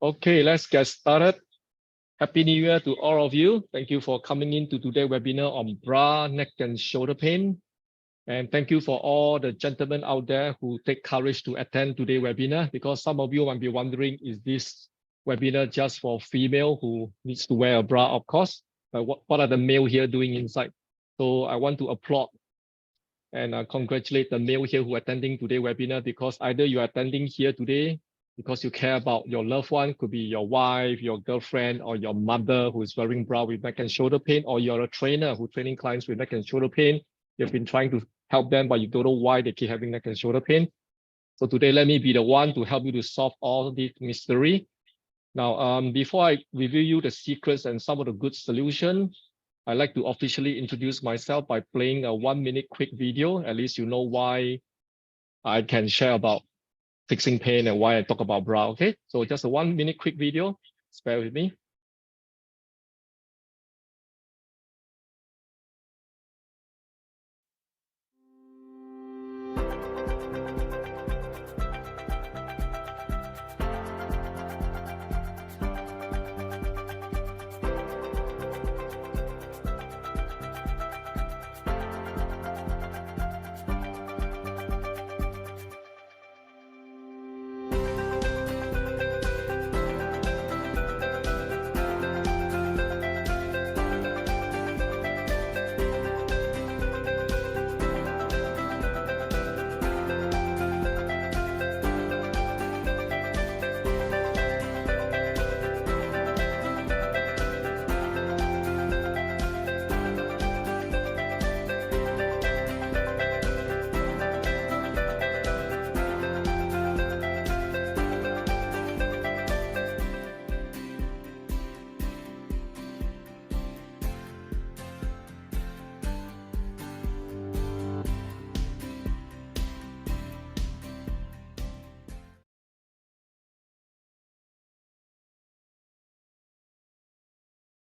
Okay, let's get started. Happy New Year to all of you. Thank you for coming in to today's webinar on bra, neck, and shoulder pain. And thank you for all the gentlemen out there who take courage to attend today's webinar, because some of you might be wondering, is this webinar just for female who needs to wear a bra, of course, but what are the male here doing inside? So I want to applaud and congratulate the male here who are attending today's webinar, because either you are attending here today because you care about your loved one, could be your wife, your girlfriend, or your mother who is wearing bra with neck and shoulder pain, or you're a trainer who's training clients with neck and shoulder pain. You've been trying to help them, but you don't know why they keep having neck and shoulder pain. So today, let me be the one to help you to solve all this mystery. Now, before I review you the secrets and some of the good solutions, I'd like to officially introduce myself by playing a 1-minute quick video. At least you know why I can share about fixing pain and why I talk about bra, okay? So just a 1-minute quick video, bear with me.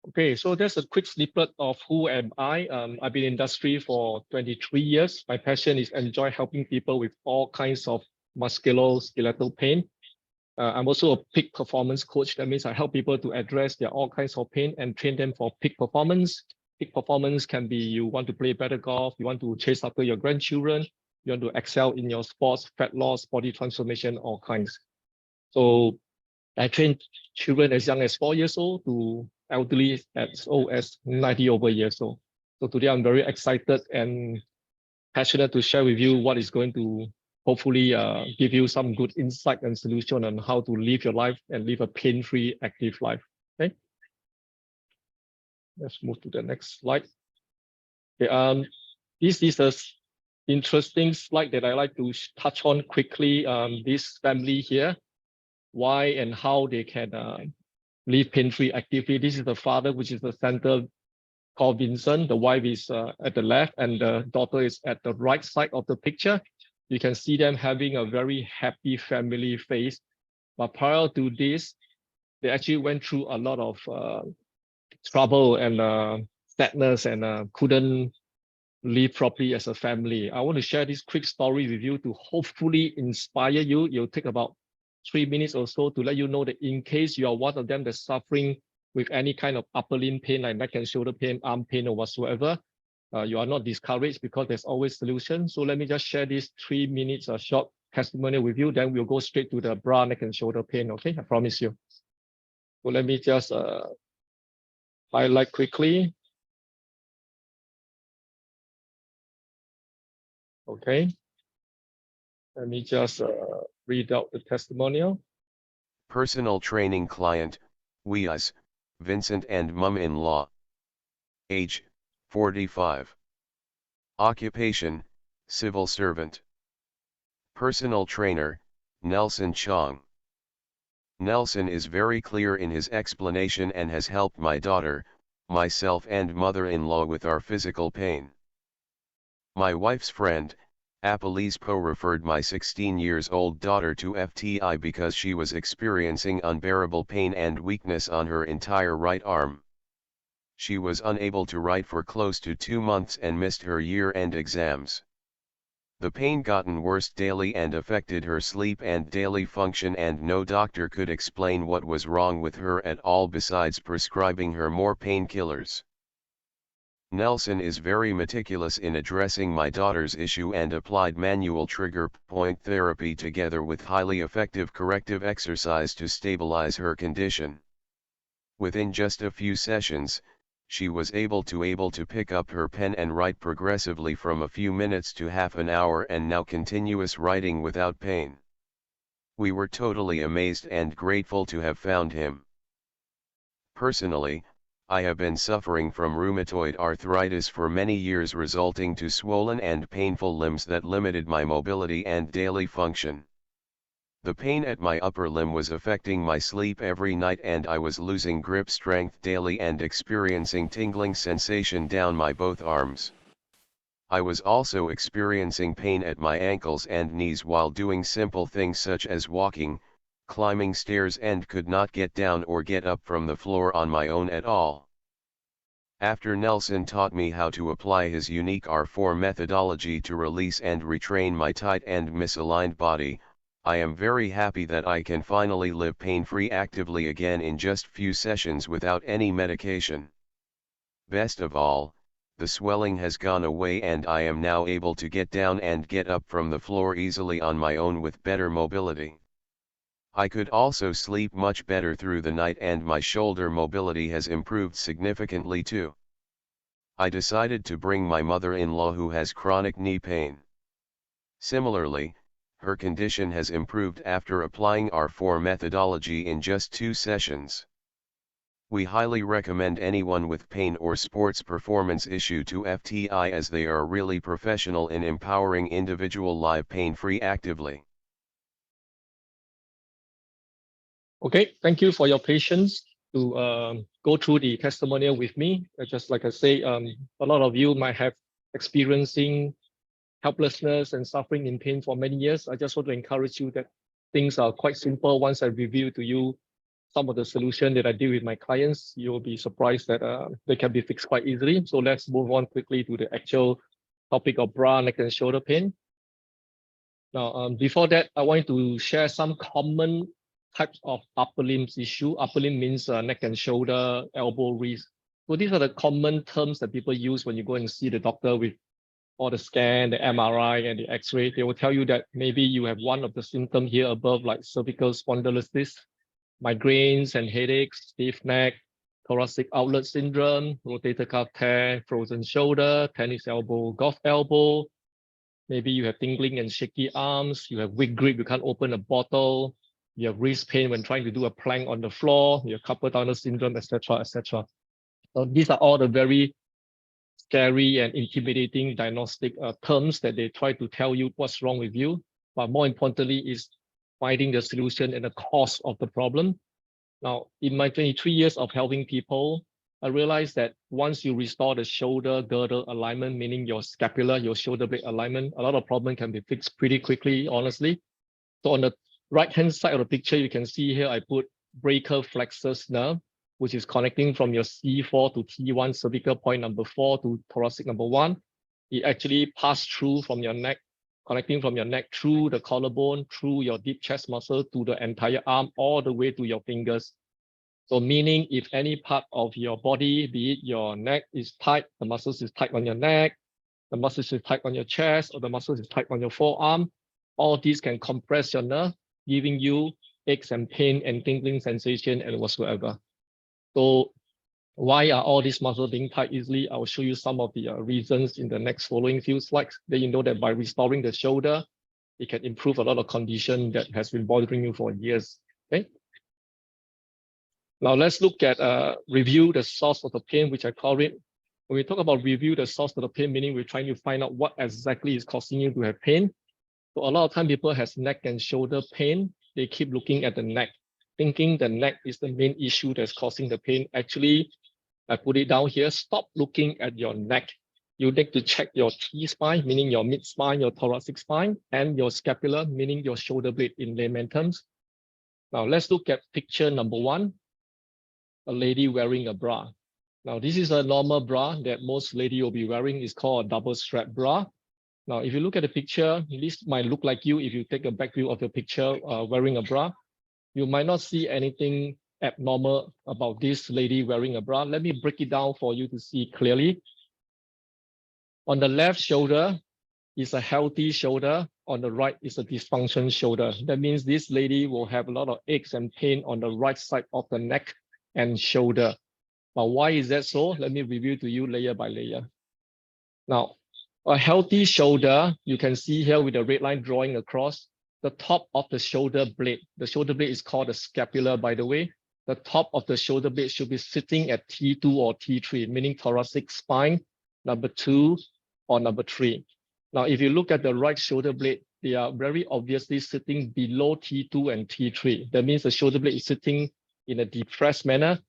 Okay, so there's a quick snippet of who am I. I've been in industry for 23 years. My passion is enjoy helping people with all kinds of musculoskeletal pain. I'm also a peak performance coach. That means I help people to address their all kinds of pain and train them for peak performance. Peak performance can be you want to play better golf, you want to chase after your grandchildren, you want to excel in your sports, fat loss, body transformation, all kinds. So I train children as young as 4 years old to elderly as old as 90 over years old. So today I'm very excited and passionate to share with you what is going to hopefully give you some good insight and solution on how to live your life and live a pain-free, active life. Okay. Let's move to the next slide. Okay, this is an interesting slide that I like to touch on quickly. This family here, why and how they can live pain-free actively. This is the father, which is the center, called Vincent. The wife is at the left, and the daughter is at the right side of the picture. You can see them having a very happy family face. But prior to this, they actually went through a lot of trouble and sadness and couldn't live properly as a family. I want to share this quick story with you to hopefully inspire you. It'll take about 3 minutes or so to let you know that in case you are one of them that's suffering with any kind of upper limb pain, like neck and shoulder pain, arm pain, or whatsoever, you are not discouraged, because there's always solutions. So let me just share this 3 minutes short testimonial with you. Then we'll go straight to the bra, neck, and shoulder pain. Okay, I promise you. So let me just highlight quickly. Okay. Let me just read out the testimonial. Personal training client, Wias, Vincent and mum-in-law. Age, 45. Occupation, civil servant. Personal trainer, Nelson Chong. Nelson is very clear in his explanation and has helped my daughter, myself and mother-in-law with our physical pain. My wife's friend, Appalese Po, referred my 16-years-old daughter to FTI because she was experiencing unbearable pain and weakness on her entire right arm. She was unable to write for close to 2 months and missed her year-end exams. The pain gotten worse daily and affected her sleep and daily function, and no doctor could explain what was wrong with her at all besides prescribing her more painkillers. Nelson is very meticulous in addressing my daughter's issue and applied manual trigger point therapy together with highly effective corrective exercise to stabilize her condition. Within just a few sessions, she was able to pick up her pen and write progressively from a few minutes to half an hour, and now continuous writing without pain. We were totally amazed and grateful to have found him. Personally, I have been suffering from rheumatoid arthritis for many years, resulting to swollen and painful limbs that limited my mobility and daily function. The pain at my upper limb was affecting my sleep every night, and I was losing grip strength daily and experiencing tingling sensation down my both arms. I was also experiencing pain at my ankles and knees while doing simple things such as walking, climbing stairs, and could not get down or get up from the floor on my own at all. After Nelson taught me how to apply his unique R4 methodology to release and retrain my tight and misaligned body, I am very happy that I can finally live pain-free actively again in just few sessions without any medication. Best of all, the swelling has gone away and I am now able to get down and get up from the floor easily on my own with better mobility. I could also sleep much better through the night, and my shoulder mobility has improved significantly too. I decided to bring my mother-in-law who has chronic knee pain. Similarly, her condition has improved after applying R4 methodology in just 2 sessions. We highly recommend anyone with pain or sports performance issue to FTI, as they are really professional in empowering individual live pain-free actively. Okay, thank you for your patience to go through the testimonial with me. Just like I say, a lot of you might have experiencing helplessness and suffering in pain for many years. I just want to encourage you that things are quite simple. Once I review to you some of the solutions that I deal with my clients, you'll be surprised that they can be fixed quite easily. So let's move on quickly to the actual topic of bra, neck, and shoulder pain. Now, before that, I want to share some common types of upper limbs issue. Upper limb means neck and shoulder, elbow, wrist. So these are the common terms that people use when you go and see the doctor with all the scan, the MRI, and the X-ray. They will tell you that maybe you have one of the symptoms here above, like cervical spondylosis, migraines and headaches, stiff neck, thoracic outlet syndrome, rotator cuff tear, frozen shoulder, tennis elbow, golf elbow. Maybe you have tingling and shaky arms, you have weak grip, you can't open a bottle, you have wrist pain when trying to do a plank on the floor, you have carpal tunnel syndrome, etc., etc. So these are all the very scary and intimidating diagnostic terms that they try to tell you what's wrong with you. But more importantly is finding the solution and the cause of the problem. Now, in my 23 years of helping people, I realized that once you restore the shoulder girdle alignment, meaning your scapula, your shoulder blade alignment, a lot of problem can be fixed pretty quickly, honestly. So on the right-hand side of the picture, you can see here, I put brachial flexus nerve, which is connecting from your C4 to T1 cervical point number 4 to thoracic number 1. It actually passed through from your neck, connecting from your neck through the collarbone, through your deep chest muscle to the entire arm, all the way to your fingers. So meaning if any part of your body, be it your neck is tight, the muscles is tight on your neck, the muscles is tight on your chest, or the muscles is tight on your forearm, all these can compress your nerve, giving you aches and pain and tingling sensation and whatsoever. So why are all these muscles being tight easily? I will show you some of the reasons in the next following few slides. Then you know that by restoring the shoulder, it can improve a lot of condition that has been bothering you for years. Okay. Now let's look at review the source of the pain, which I call it. When we talk about review the source of the pain, meaning we're trying to find out what exactly is causing you to have pain. So a lot of time people has neck and shoulder pain. They keep looking at the neck, thinking the neck is the main issue that's causing the pain. Actually, I put it down here. Stop looking at your neck. You need to check your T-spine, meaning your mid-spine, your thoracic spine, and your scapula, meaning your shoulder blade in layman terms. Now let's look at picture number 1, a lady wearing a bra. Now this is a normal bra that most lady will be wearing. It's called a double strap bra. Now, if you look at the picture, this might look like you if you take a back view of your picture wearing a bra. You might not see anything abnormal about this lady wearing a bra. Let me break it down for you to see clearly. On the left shoulder is a healthy shoulder. On the right is a dysfunction shoulder. That means this lady will have a lot of aches and pain on the right side of the neck and shoulder. Now, why is that so? Let me review to you layer by layer. Now, a healthy shoulder, you can see here with the red line drawing across the top of the shoulder blade. The shoulder blade is called the scapula, by the way. The top of the shoulder blade should be sitting at T2 or T3, meaning thoracic spine, number 2 or number 3. Now, if you look at the right shoulder blade, they are very obviously sitting below T2 and T3. That means the shoulder blade is sitting in a depressed manner,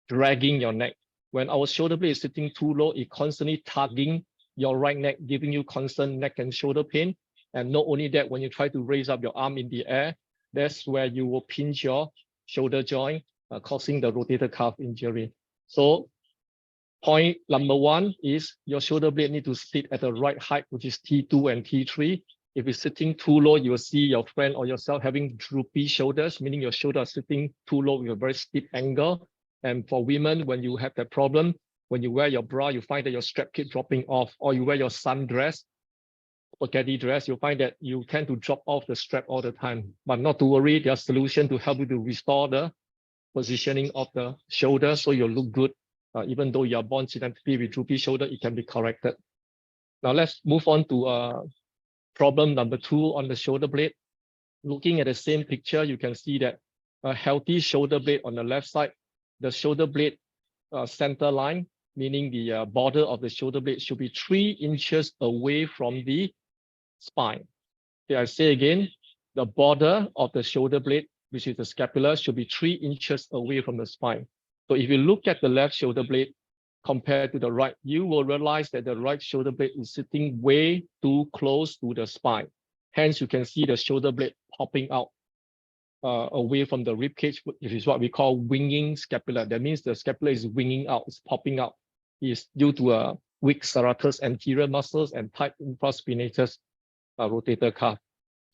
dragging your neck. When our shoulder blade is sitting too low, it's constantly tugging your right neck, giving you constant neck and shoulder pain. And not only that, when you try to raise up your arm in the air, that's where you will pinch your shoulder joint, causing the rotator cuff injury. So point number 1 is your shoulder blade need to sit at the right height, which is T2 and T3. If it's sitting too low, you will see your friend or yourself having droopy shoulders, meaning your shoulders are sitting too low with a very steep angle. And for women, when you have that problem, when you wear your bra, you find that your strap keeps dropping off, or you wear your sundress, spaghetti dress, you'll find that you tend to drop off the strap all the time. But not to worry, there's a solution to help you to restore the positioning of the shoulder so you'll look good. Even though you're born genetically with droopy shoulder, it can be corrected. Now let's move on to problem number 2 on the shoulder blade. Looking at the same picture, you can see that a healthy shoulder blade on the left side, the shoulder blade center line, meaning the border of the shoulder blade should be 3 inches away from the spine. Okay, I say again, the border of the shoulder blade, which is the scapula, should be 3 inches away from the spine. So if you look at the left shoulder blade compared to the right, you will realize that the right shoulder blade is sitting way too close to the spine. Hence, you can see the shoulder blade popping out away from the rib cage, which is what we call winging scapula. That means the scapula is winging out, it's popping out. It's due to a weak serratus anterior muscles and tight infraspinatus rotator cuff.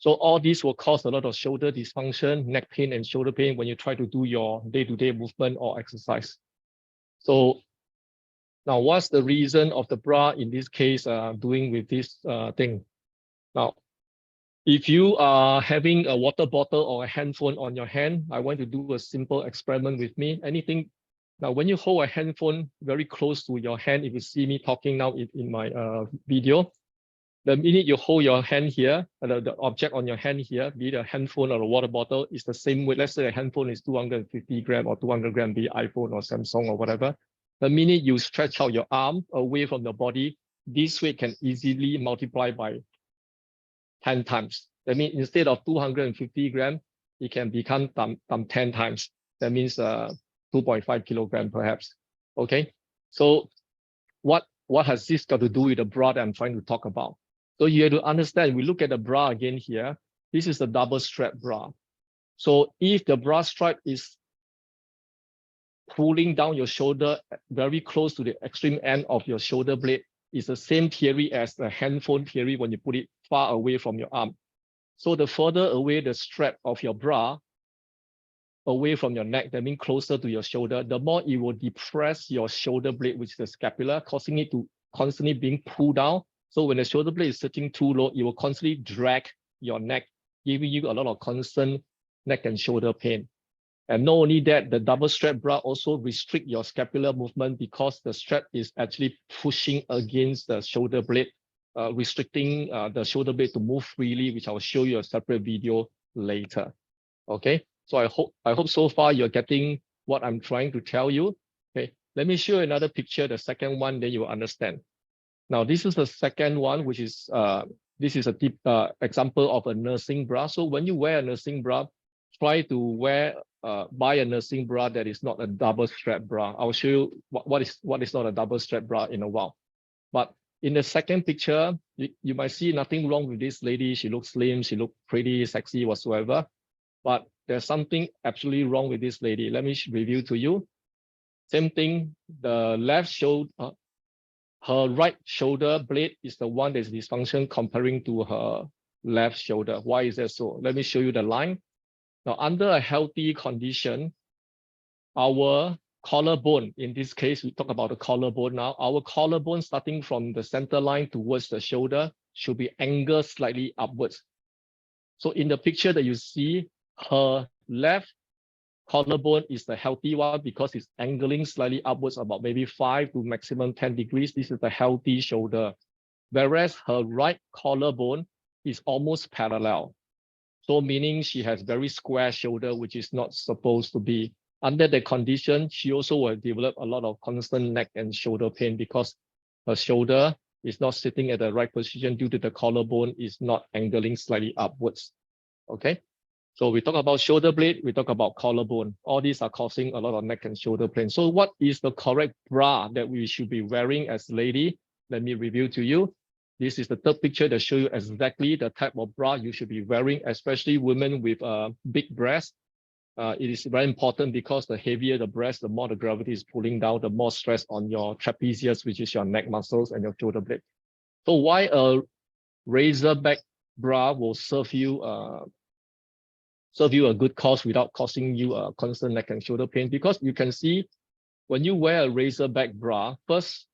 So all these will cause a lot of shoulder dysfunction, neck pain, and shoulder pain when you try to do your day-to-day movement or exercise. So now, what's the reason of the bra in this case doing with this thing? Now, if you are having a water bottle or a handphone on your hand, I want to do a simple experiment with me. Anything. Now, when you hold a handphone very close to your hand, if you see me talking now in my video, the minute you hold your hand here, the object on your hand here, be it a handphone or a water bottle, is the same weight. Let's say a handphone is 250 grams or 200 grams, be it iPhone or Samsung or whatever. The minute you stretch out your arm away from the body, this weight can easily multiply by 10 times. That means instead of 250 grams, it can become 10 times. That means 2.5 kilograms perhaps. Okay, so what has this got to do with the bra that I'm trying to talk about? So you have to understand, we look at the bra again here. This is the double strap bra. So if the bra strap is pulling down your shoulder very close to the extreme end of your shoulder blade, it's the same theory as the handphone theory when you put it far away from your arm. So the further away the strap of your bra, away from your neck, that means closer to your shoulder, the more it will depress your shoulder blade, which is the scapula, causing it to constantly being pulled down. So when the shoulder blade is sitting too low, it will constantly drag your neck, giving you a lot of constant neck and shoulder pain. And not only that, the double strap bra also restrict your scapular movement because the strap is actually pushing against the shoulder blade, restricting the shoulder blade to move freely, which I'll show you a separate video later. Okay, so I hope so far you're getting what I'm trying to tell you. Okay, let me show you another picture, the second one, then you will understand. Now, this is the second one, which is this is a deep example of a nursing bra. So when you wear a nursing bra, try to buy a nursing bra that is not a double strap bra. I'll show you what is not a double strap bra in a while. But in the second picture, you might see nothing wrong with this lady. She looks slim, she looks pretty, sexy, whatsoever. But there's something absolutely wrong with this lady. Let me review to you. Same thing, the left shoulder, her right shoulder blade is the one that's dysfunction comparing to her left shoulder. Why is that so? Let me show you the line. Now, under a healthy condition, our collarbone, in this case, we talk about the collarbone now, our collarbone starting from the center line towards the shoulder should be angled slightly upwards. So in the picture that you see, her left collarbone is the healthy one because it's angling slightly upwards about maybe 5 to maximum 10 degrees. This is the healthy shoulder. Whereas her right collarbone is almost parallel. So meaning she has very square shoulder, which is not supposed to be. Under the condition, she also will develop a lot of constant neck and shoulder pain because her shoulder is not sitting at the right position due to the collarbone is not angling slightly upwards. Okay. So we talk about shoulder blade, we talk about collarbone. All these are causing a lot of neck and shoulder pain. So what is the correct bra that we should be wearing as lady? Let me review to you. This is the third picture that shows you exactly the type of bra you should be wearing, especially women with big breasts. It is very important because the heavier the breast, the more the gravity is pulling down, the more stress on your trapezius, which is your neck muscles and your shoulder blade. So why a razor back bra will serve you a good cause without causing you a constant neck and shoulder pain? Because you can see when you wear a razor back bra, first,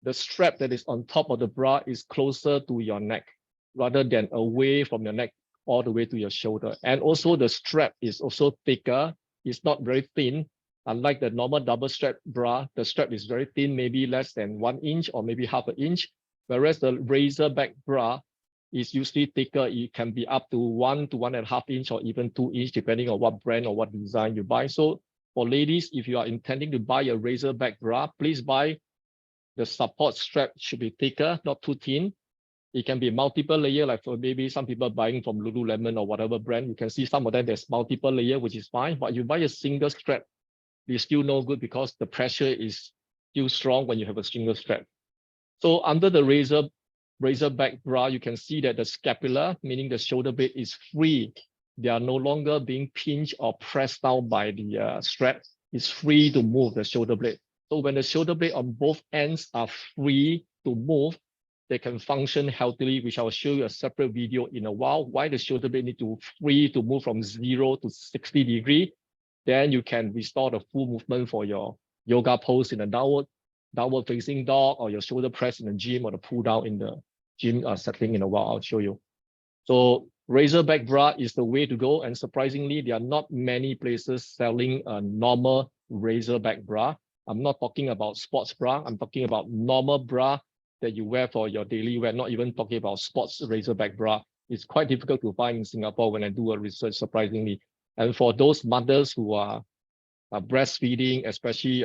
the strap that is on top of the bra is closer to your neck rather than away from your neck all the way to your shoulder. And also the strap is also thicker. It's not very thin. Unlike the normal double strap bra, the strap is very thin, maybe less than 1 inch or maybe half an inch. Whereas the razor back bra is usually thicker. It can be up to 1 to 1.5 inch or even 2 inch, depending on what brand or what design you buy. So for ladies, if you are intending to buy a razor back bra, please buy the support strap should be thicker, not too thin. It can be multiple layer, like for maybe some people buying from Lululemon or whatever brand. You can see some of them, there's multiple layer, which is fine. But you buy a single strap, it's still no good because the pressure is still strong when you have a single strap. So under the razor back bra, you can see that the scapula, meaning the shoulder blade, is free. They are no longer being pinched or pressed down by the strap. It's free to move the shoulder blade. So when the shoulder blade on both ends are free to move, they can function healthily, which I will show you a separate video in a while, why the shoulder blade need to free to move from 0 to 60 degrees. Then you can restore the full movement for your yoga pose in a downward facing dog, or your shoulder press in the gym, or the pull down in the gym setting in a while. I'll show you. So razor back bra is the way to go. And surprisingly, there are not many places selling a normal razor back bra. I'm not talking about sports bra. I'm talking about normal bra that you wear for your daily wear, not even talking about sports razor back bra. It's quite difficult to find in Singapore when I do a research, surprisingly. And for those mothers who are breastfeeding, especially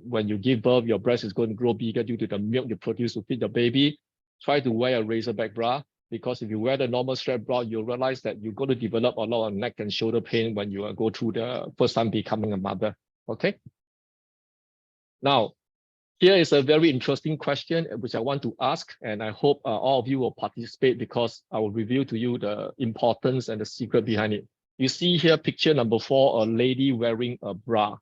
when you give birth, your breast is going to grow bigger due to the milk you produce to feed the baby. Try to wear a razor back bra, because if you wear the normal strap bra, you'll realize that you're going to develop a lot of neck and shoulder pain when you go through the first time becoming a mother. Okay. Now, here is a very interesting question which I want to ask, and I hope all of you will participate because I will reveal to you the importance and the secret behind it. You see here picture number 4, a lady wearing a bra.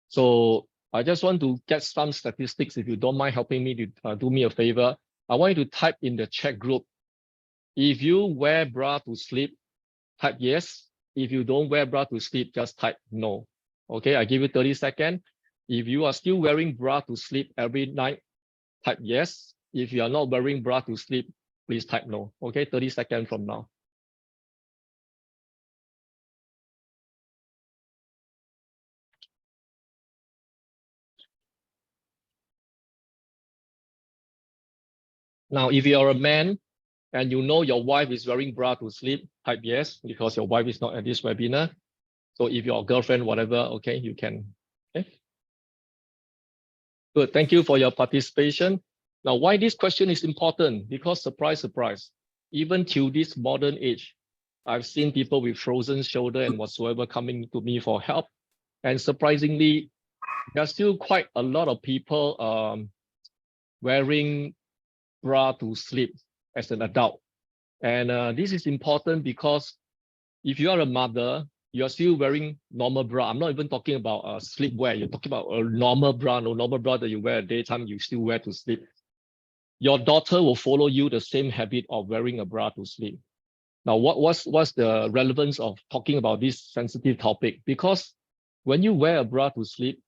So I just want to get some statistics. If you don't mind helping me to do me a favor, I want you to type in the chat group. If you wear bra to sleep, type yes. If you don't wear bra to sleep, just type no. Okay, I give you 30 seconds. If you are still wearing bra to sleep every night, type yes. If you are not wearing bra to sleep, please type no. Okay, 30 seconds from now. Now, if you are a man and you know your wife is wearing bra to sleep, type yes, because your wife is not at this webinar. So if your girlfriend, whatever, okay, you can. Okay. Good, thank you for your participation. Now, why this question is important? Because surprise, surprise, even till this modern age, I've seen people with frozen shoulder and whatsoever coming to me for help. And surprisingly, there's still quite a lot of people wearing bra to sleep as an adult. And this is important because if you are a mother, you're still wearing normal bra. I'm not even talking about sleepwear. You're talking about a normal bra, no normal bra that you wear at daytime, you still wear to sleep. your daughter will follow you the same habit of wearing a bra to sleep. Now, what's the relevance of talking about this sensitive topic? Because when you wear a bra to sleep,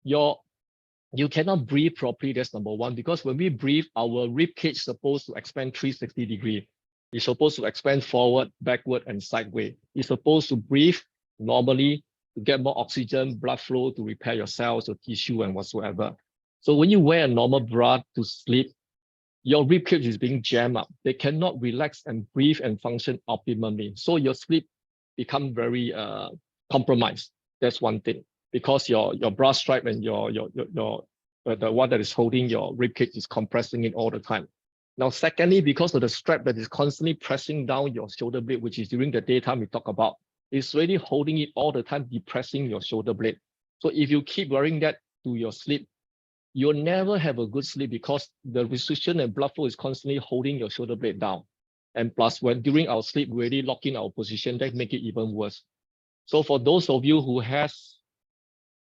you cannot breathe properly. That's number one. Because when we breathe, our rib cage is supposed to expand 360 degrees. It's supposed to expand forward, backward, and sideways. It's supposed to breathe normally to get more oxygen, blood flow to repair your cells, your tissue, and whatsoever. So when you wear a normal bra to sleep, your rib cage is being jammed up. They cannot relax and breathe and function optimally. So your sleep become very compromised. That's one thing. Because your bra stripe and the one that is holding your rib cage is compressing it all the time. Now, secondly, because of the strap that is constantly pressing down your shoulder blade, which is during the daytime we talk about, it's really holding it all the time, depressing your shoulder blade. So if you keep wearing that to your sleep, you'll never have a good sleep because the restriction and blood flow is constantly holding your shoulder blade down. And plus, when during our sleep, we really lock in our position, that make it even worse. So for those of you who has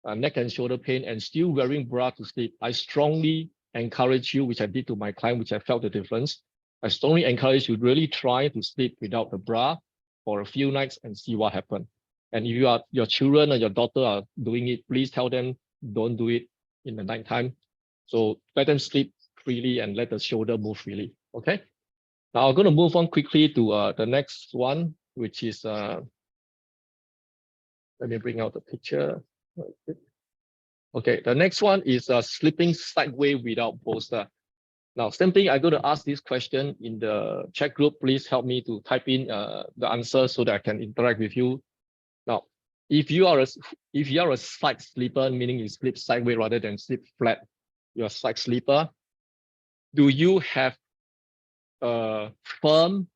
neck and shoulder pain and still wearing bra to sleep, I strongly encourage you, which I did to my client, which I felt the difference. I strongly encourage you really try to sleep without the bra for a few nights and see what happens. And if your children or your daughter are doing it, please tell them don't do it in the nighttime. So let them sleep freely and let the shoulder move freely. Okay. Now I'm going to move on quickly to the next one, which is let me bring out the picture. Okay, the next one is sleeping sideways without bolster. Now, same thing, I'm going to ask this question in the chat group. Please help me to type in the answer so that I can interact with you. Now, if you are a side sleeper, meaning you sleep sideways rather than sleep flat, you're a side sleeper, do you have a firm,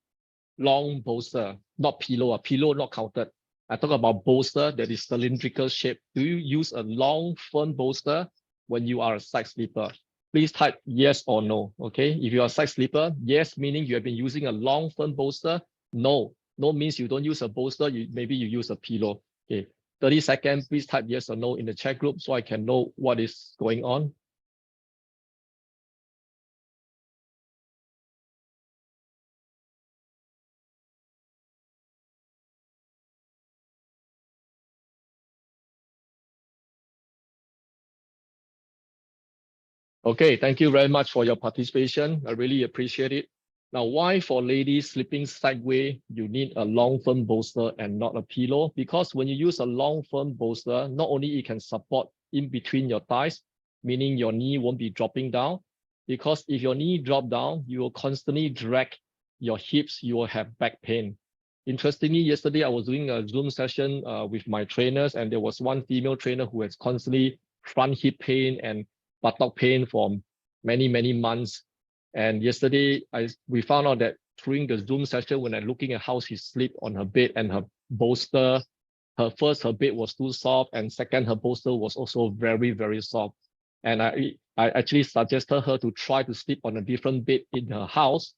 long bolster? Not pillow, a pillow not counted. I talk about bolster that is cylindrical shape. Do you use a long, firm bolster when you are a side sleeper? Please type yes or no, okay? If you are a side sleeper, yes, meaning you have been using a long, firm bolster. No, no means you don't use a bolster, maybe you use a pillow. Okay, 30 seconds, please type yes or no in the chat group so I can know what is going on. Okay, thank you very much for your participation. I really appreciate it. Now, why for ladies sleeping sideways, you need a long firm bolster and not a pillow? Because when you use a long firm bolster, not only it can support in between your thighs, meaning your knee won't be dropping down. Because if your knee drop down, you will constantly drag your hips, you will have back pain. Interestingly, yesterday I was doing a Zoom session with my trainers, and there was one female trainer who has constantly front hip pain and buttock pain for many, many months. And yesterday, we found out that during the Zoom session, when I'm looking at how she sleep on her bed and her bolster, her bed was too soft, and second, her bolster was also very, very soft. And I actually suggested her to try to sleep on a different bed in her house.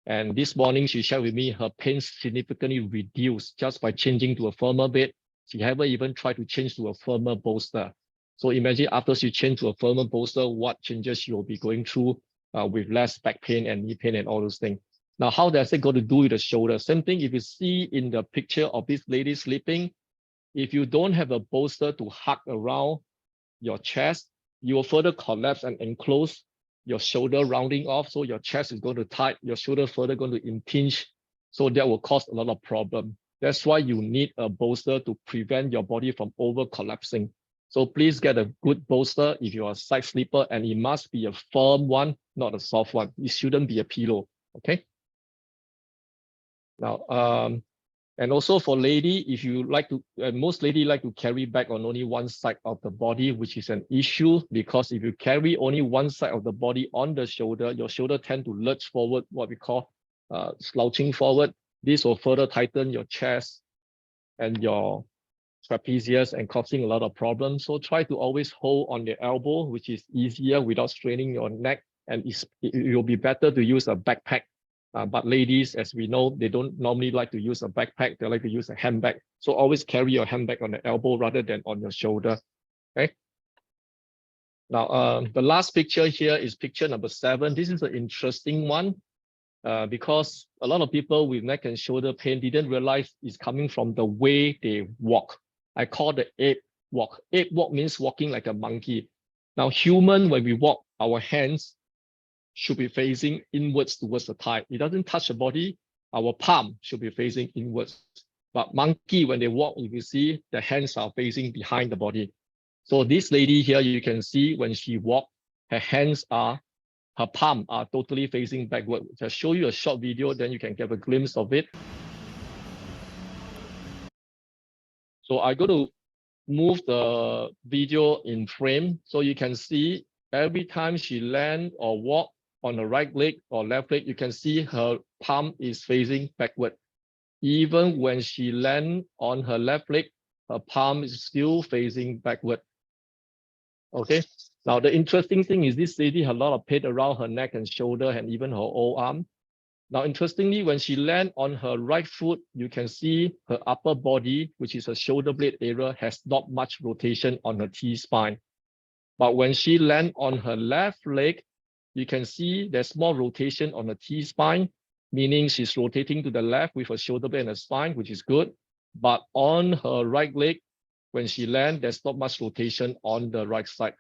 And this morning, she shared with me her pain significantly reduced just by changing to a firmer bed. She haven't even tried to change to a firmer bolster. So imagine after she changed to a firmer bolster, what changes she will be going through with less back pain and knee pain and all those things. Now, how does it go to do with the shoulder? Same thing, if you see in the picture of this lady sleeping, if you don't have a bolster to hug around your chest, you will further collapse and enclose your shoulder rounding off. So your chest is going to tight, your shoulder further going to impinge. So that will cause a lot of problem. That's why you need a bolster to prevent your body from over collapsing. So please get a good bolster if you're a side sleeper, and it must be a firm one, not a soft one. It shouldn't be a pillow, okay? Now, and also for lady, if you like to, most lady like to carry bag on only one side of the body, which is an issue because if you carry only one side of the body on the shoulder, your shoulder tend to lurch forward, what we call slouching forward. This will further tighten your chest and your trapezius and causing a lot of problems. So try to always hold on the elbow, which is easier without straining your neck. And it will be better to use a backpack. But ladies, as we know, they don't normally like to use a backpack. They like to use a handbag. So always carry your handbag on the elbow rather than on your shoulder. Okay. Now, the last picture here is picture number 7. This is an interesting one because a lot of people with neck and shoulder pain didn't realize it's coming from the way they walk. I call the ape walk. Ape walk means walking like a monkey. Now, human, when we walk, our hands should be facing inwards towards the thigh. It doesn't touch the body. Our palm should be facing inwards. But monkey, when they walk, if you see, the hands are facing behind the body. So this lady here, you can see when she walks, her palm are totally facing backward. I'll show you a short video, then you can get a glimpse of it. So I'm going to move the video in frame so you can see every time she land or walk on the right leg or left leg, you can see her palm is facing backward. Even when she land on her left leg, her palm is still facing backward. Okay. Now, the interesting thing is this lady had a lot of pain around her neck and shoulder and even her whole arm. Now, interestingly, when she lands on her right foot, you can see her upper body, which is her shoulder blade area, has not much rotation on her T-spine. But when she lands on her left leg, you can see there's more rotation on the T-spine, meaning she's rotating to the left with her shoulder blade and her spine, which is good. But on her right leg, when she lands, there's not much rotation on the right side.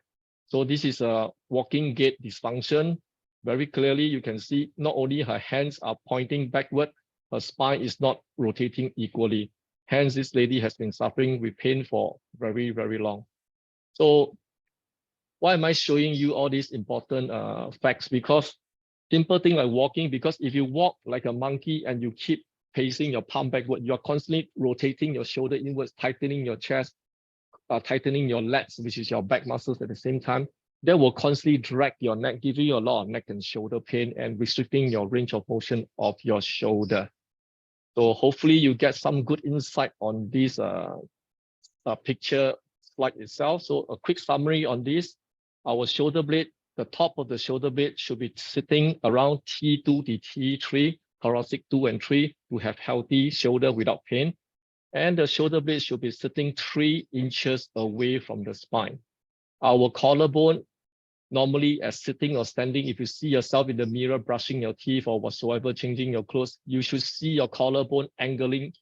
So this is a walking gait dysfunction. Very clearly, you can see not only her hands are pointing backward, her spine is not rotating equally. Hence, this lady has been suffering with pain for very, very long. So why am I showing you all these important facts? Because simple thing like walking, because if you walk like a monkey and you keep pacing your palm backward, you're constantly rotating your shoulder inwards, tightening your chest, tightening your lats, which is your back muscles at the same time. That will constantly drag your neck, giving you a lot of neck and shoulder pain and restricting your range of motion of your shoulder. So hopefully you get some good insight on this picture slide itself. So a quick summary on this. Our shoulder blade, the top of the shoulder blade should be sitting around T2 to T3, thoracic 2 and 3, to have healthy shoulder without pain. And the shoulder blade should be sitting 3 inches away from the spine. Our collarbone, normally as sitting or standing, if you see yourself in the mirror brushing your teeth or whatsoever, changing your clothes, you should see your collarbone angling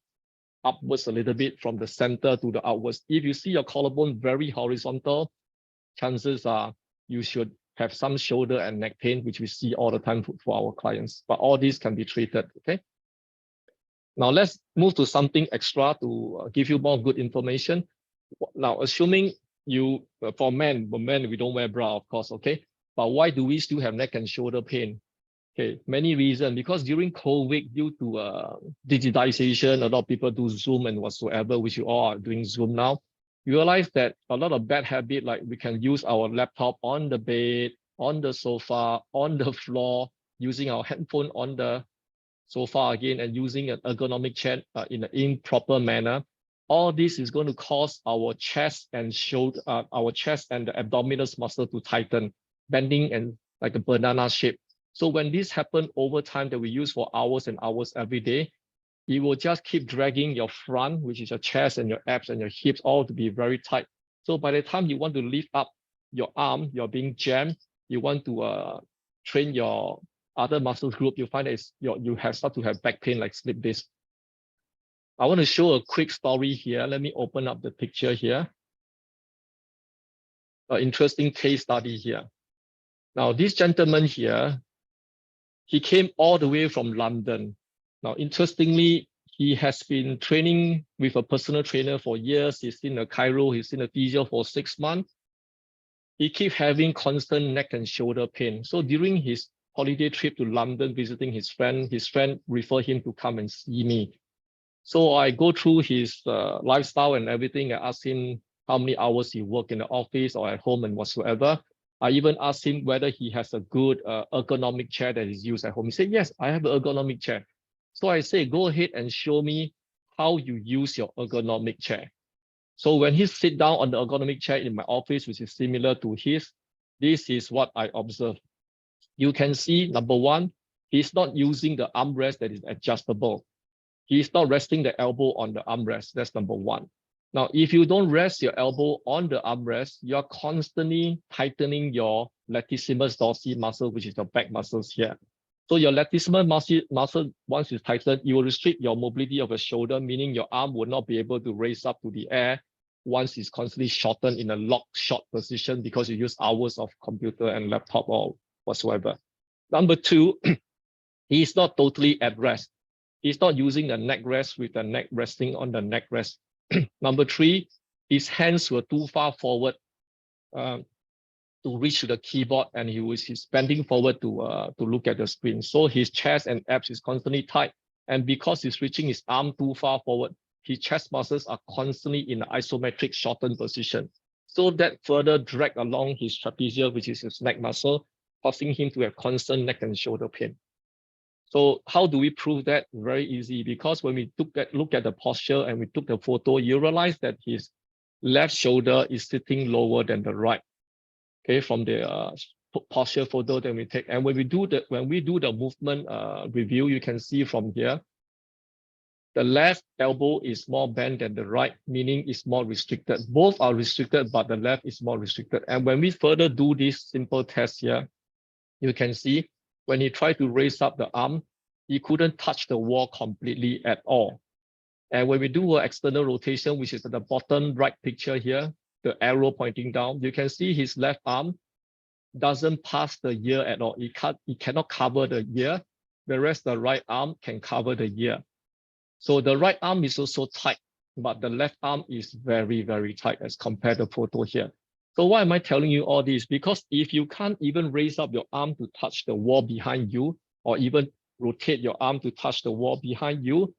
upwards a little bit from the center to the outwards. If you see your collarbone very horizontal, chances are you should have some shoulder and neck pain, which we see all the time for our clients. But all these can be treated, okay? Now let's move to something extra to give you more good information. Now, assuming you, for men we don't wear bra, of course, okay? But why do we still have neck and shoulder pain? Okay, many reasons. Because during COVID, due to digitization, a lot of people do Zoom and whatsoever, which you all are doing Zoom now. You realize that a lot of bad habit, like we can use our laptop on the bed, on the sofa, on the floor, using our handphone on the sofa again, and using an ergonomic chair in an improper manner. All this is going to cause our chest and shoulder, our chest and the abdominal muscle to tighten, bending and like a banana shape. So when this happens over time that we use for hours and hours every day, it will just keep dragging your front, which is your chest and your abs and your hips, all to be very tight. So by the time you want to lift up your arm, you're being jammed. You want to train your other muscle group, you find that you have start to have back pain like slip disc. I want to show a quick story here. Let me open up the picture here. An interesting case study here. Now, this gentleman here, he came all the way from London. Now, interestingly, he has been training with a personal trainer for years. He's in a chiro, he's in a physio for 6 months. He keeps having constant neck and shoulder pain. So during his holiday trip to London, visiting his friend referred him to come and see me. So I go through his lifestyle and everything. I asked him how many hours he worked in the office or at home and whatsoever. I even asked him whether he has a good ergonomic chair that is used at home. He said, yes, I have an ergonomic chair. So I say, go ahead and show me how you use your ergonomic chair. So when he sit down on the ergonomic chair in my office, which is similar to his, this is what I observed. You can see, number one, he's not using the armrest that is adjustable. He's not resting the elbow on the armrest. That's number one. Now, if you don't rest your elbow on the armrest, you're constantly tightening your latissimus dorsi muscle, which is your back muscles here. So your latissimus muscle, once you tighten, you will restrict your mobility of your shoulder, meaning your arm will not be able to raise up to the air once it's constantly shortened in a locked short position because you use hours of computer and laptop or whatsoever. Number two, he's not totally at rest. He's not using the neck rest with the neck resting on the neck rest. Number three, his hands were too far forward to reach to the keyboard, and he's bending forward to look at the screen. So his chest and abs is constantly tight, and because he's reaching his arm too far forward, his chest muscles are constantly in an isometric shortened position. So that further drag along his trapezius, which is his neck muscle, causing him to have constant neck and shoulder pain. So how do we prove that? Very easy, because when we look at the posture and we took the photo, you realize that his left shoulder is sitting lower than the right. Okay, from the posture photo that we take, and when we do the movement review, you can see from here, the left elbow is more bent than the right, meaning it's more restricted. Both are restricted, but the left is more restricted. And when we further do this simple test here, you can see when he tried to raise up the arm, he couldn't touch the wall completely at all. And when we do an external rotation, which is at the bottom right picture here, the arrow pointing down, you can see his left arm doesn't pass the ear at all. It cannot cover the ear, whereas the right arm can cover the ear. So the right arm is also tight, but the left arm is very, very tight as compared to the photo here. So why am I telling you all this? Because if you can't even raise up your arm to touch the wall behind you, or even rotate your arm to touch the wall behind you,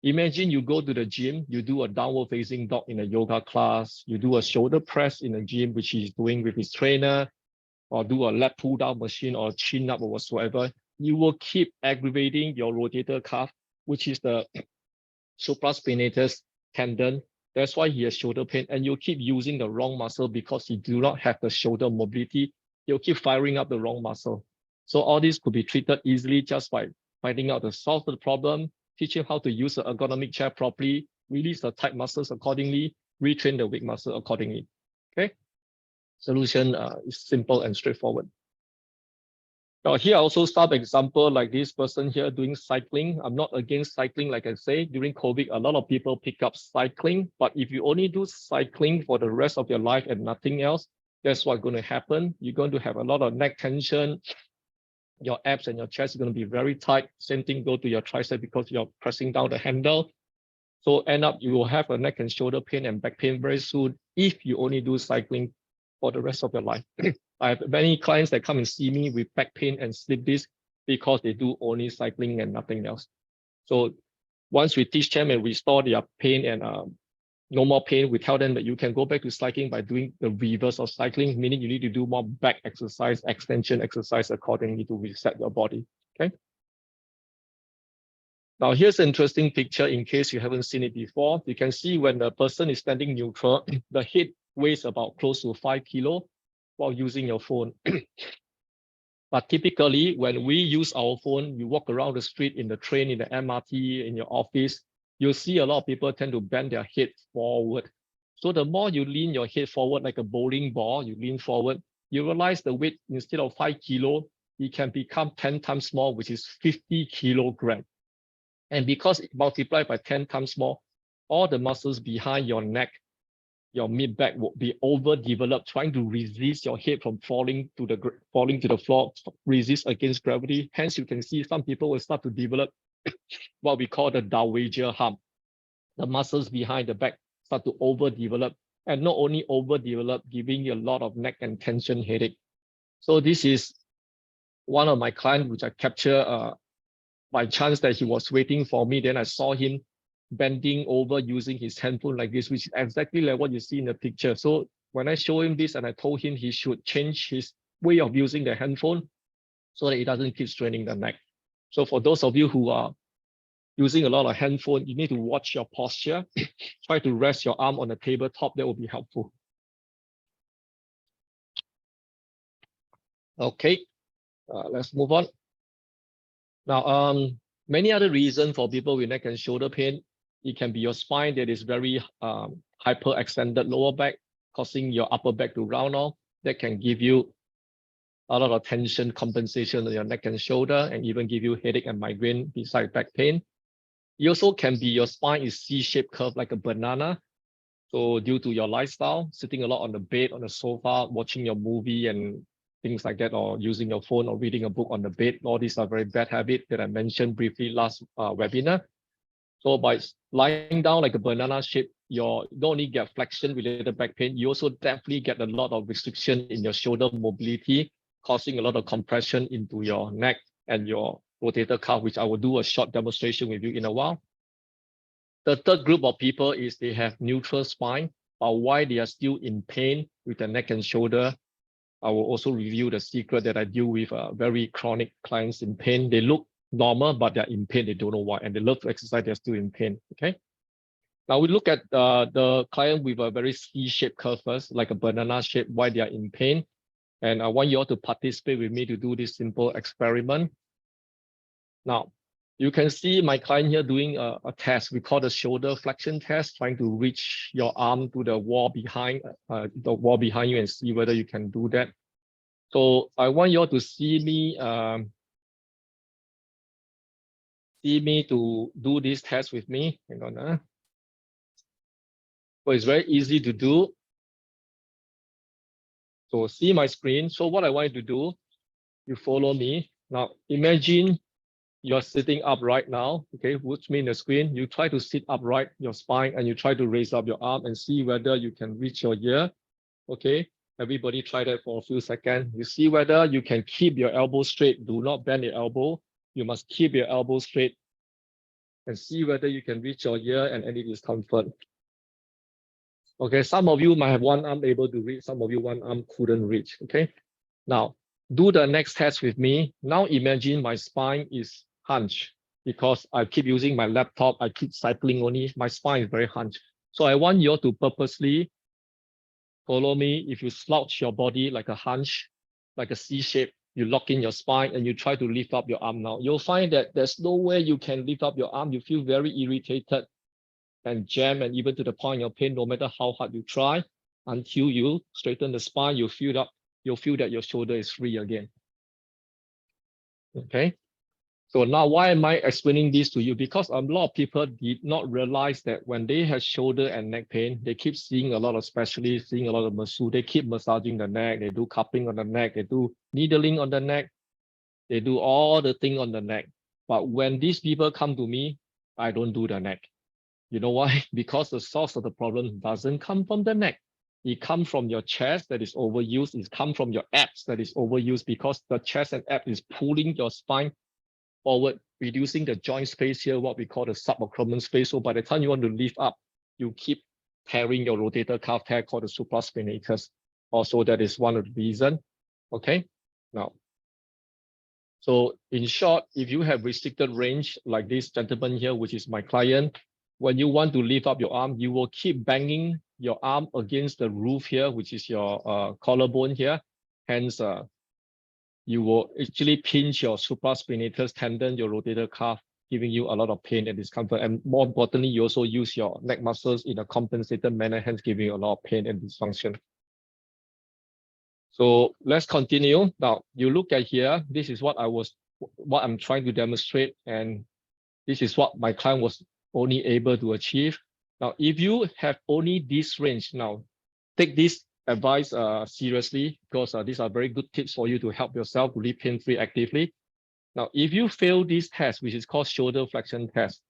imagine you go to the gym, you do a downward facing dog in a yoga class, you do a shoulder press in the gym, which he's doing with his trainer, or do a lat pull down machine or chin up or whatsoever. You will keep aggravating your rotator cuff, which is the supraspinatus tendon. That's why he has shoulder pain, and you keep using the wrong muscle because you do not have the shoulder mobility. You'll keep firing up the wrong muscle. So all this could be treated easily just by finding out the source of the problem, teach him how to use the ergonomic chair properly, release the tight muscles accordingly, retrain the weak muscle accordingly. Okay, solution is simple and straightforward. Now here I also start example like this person here doing cycling. I'm not against cycling, like I say, during COVID, a lot of people pick up cycling, but if you only do cycling for the rest of your life and nothing else, that's what's going to happen. You're going to have a lot of neck tension. Your abs and your chest are going to be very tight. Same thing go to your tricep because you're pressing down the handle. So end up you will have a neck and shoulder pain and back pain very soon if you only do cycling for the rest of your life. I have many clients that come and see me with back pain and slip disc because they do only cycling and nothing else. So once we teach them and restore their pain and no more pain, we tell them that you can go back to cycling by doing the reverse of cycling, meaning you need to do more back exercise, extension exercise accordingly to reset your body. Okay. Now here's an interesting picture in case you haven't seen it before. You can see when the person is standing neutral, the head weighs about close to 5 kilos while using your phone. But typically, when we use our phone, you walk around the street, in the train, in the MRT, in your office, you'll see a lot of people tend to bend their head forward. So the more you lean your head forward like a bowling ball, you lean forward, you realize the weight, instead of 5 kilo, it can become 10 times more, which is 50 kilograms. And because it multiplied by 10 times more, all the muscles behind your neck, your mid-back will be overdeveloped, trying to resist your head from falling to the floor, resist against gravity. Hence, you can see some people will start to develop what we call the dowager hump. The muscles behind the back start to overdevelop, and not only overdevelop, giving you a lot of neck and tension headache. So this is one of my clients, which I capture by chance that he was waiting for me. Then I saw him bending over using his handphone like this, which is exactly like what you see in the picture. So when I show him this and I told him he should change his way of using the handphone so that it doesn't keep straining the neck. So for those of you who are using a lot of handphone, you need to watch your posture. Try to rest your arm on the tabletop. That will be helpful. Okay, let's move on. Now, many other reasons for people with neck and shoulder pain. It can be your spine that is very hyperextended lower back, causing your upper back to round off. That can give you a lot of tension compensation on your neck and shoulder, and even give you headache and migraine beside back pain. It also can be your spine is C-shaped curve like a banana. So due to your lifestyle, sitting a lot on the bed, on the sofa, watching your movie and things like that, or using your phone or reading a book on the bed, all these are very bad habits that I mentioned briefly last webinar. So by lying down like a banana shape, you don't only get flexion related back pain, you also definitely get a lot of restriction in your shoulder mobility, causing a lot of compression into your neck and your rotator cuff, which I will do a short demonstration with you in a while. The third group of people is they have neutral spine, but why they are still in pain with the neck and shoulder. I will also review the secret that I deal with very chronic clients in pain. They look normal, but they're in pain. They don't know why, and they love to exercise. They're still in pain. Okay. Now we look at the client with a very C-shaped curve first, like a banana shape, why they are in pain. And I want you all to participate with me to do this simple experiment. Now, you can see my client here doing a test. We call the shoulder flexion test, trying to reach your arm to the wall behind you and see whether you can do that. So I want you all to see me to do this test with me. Hang on. So it's very easy to do. So see my screen. So what I want you to do, you follow me. Now imagine you're sitting up right now. Okay, watch me in the screen. You try to sit upright, your spine, and you try to raise up your arm and see whether you can reach your ear. Okay, everybody try that for a few seconds. You see whether you can keep your elbow straight. Do not bend your elbow. You must keep your elbow straight and see whether you can reach your ear and any discomfort. Okay, some of you might have one arm able to reach, some of you one arm couldn't reach. Okay, now do the next test with me. Now imagine my spine is hunched because I keep using my laptop, I keep cycling only, my spine is very hunched. So I want you all to purposely follow me. If you slouch your body like a hunch, like a C shape, you lock in your spine and you try to lift up your arm now. You'll find that there's no way you can lift up your arm. You feel very irritated and jam, and even to the point of pain, no matter how hard you try, until you straighten the spine, you'll feel that your shoulder is free again. Okay. So now why am I explaining this to you? Because a lot of people did not realize that when they have shoulder and neck pain, they keep seeing a lot of specialists, seeing a lot of masseuse, they keep massaging the neck, they do cupping on the neck, they do needling on the neck, they do all the thing on the neck. But when these people come to me, I don't do the neck. You know why? Because the source of the problem doesn't come from the neck. It comes from your chest that is overused. It comes from your abs that is overused because the chest and abs is pulling your spine forward, reducing the joint space here, what we call the subacromial space. So by the time you want to lift up, you keep tearing your rotator cuff tear called the supraspinatus. Also, that is one of the reasons. Okay, now. So in short, if you have restricted range like this gentleman here, which is my client, when you want to lift up your arm, you will keep banging your arm against the roof here, which is your collarbone here. Hence, you will actually pinch your supraspinatus tendon, your rotator cuff, giving you a lot of pain and discomfort. And more importantly, you also use your neck muscles in a compensated manner, hence giving you a lot of pain and dysfunction. So let's continue. Now, you look at here, this is what I'm trying to demonstrate, and this is what my client was only able to achieve. Now, if you have only this range, now take this advice seriously, because these are very good tips for you to help yourself to live pain-free actively. Now, if you fail this test, which is called shoulder flexion test,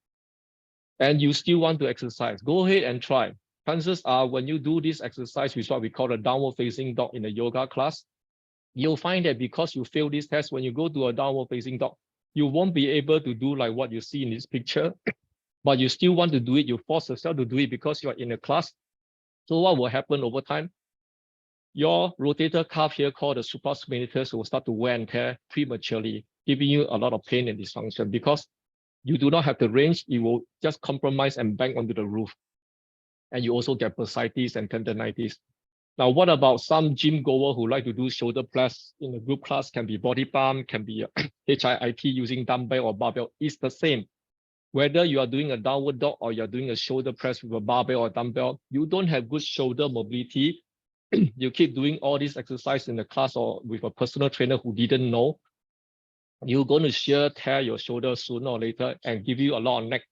and you still want to exercise, go ahead and try. Chances are when you do this exercise, which is what we call a downward facing dog in a yoga class, you'll find that because you fail this test, when you go to a downward facing dog, you won't be able to do like what you see in this picture, but you still want to do it. You force yourself to do it because you're in a class. So what will happen over time? Your rotator cuff here called the supraspinatus will start to wear and tear prematurely, giving you a lot of pain and dysfunction because you do not have the range. You will just compromise and bang onto the roof. And you also get bursitis and tendinitis. Now, what about some gym goer who like to do shoulder press in a group class? Can be body pump, can be HIIT using dumbbell or barbell. It's the same. Whether you are doing a downward dog or you're doing a shoulder press with a barbell or dumbbell, you don't have good shoulder mobility. You keep doing all this exercise in the class or with a personal trainer who didn't know, you're going to shear tear your shoulder sooner or later and give you a lot of neck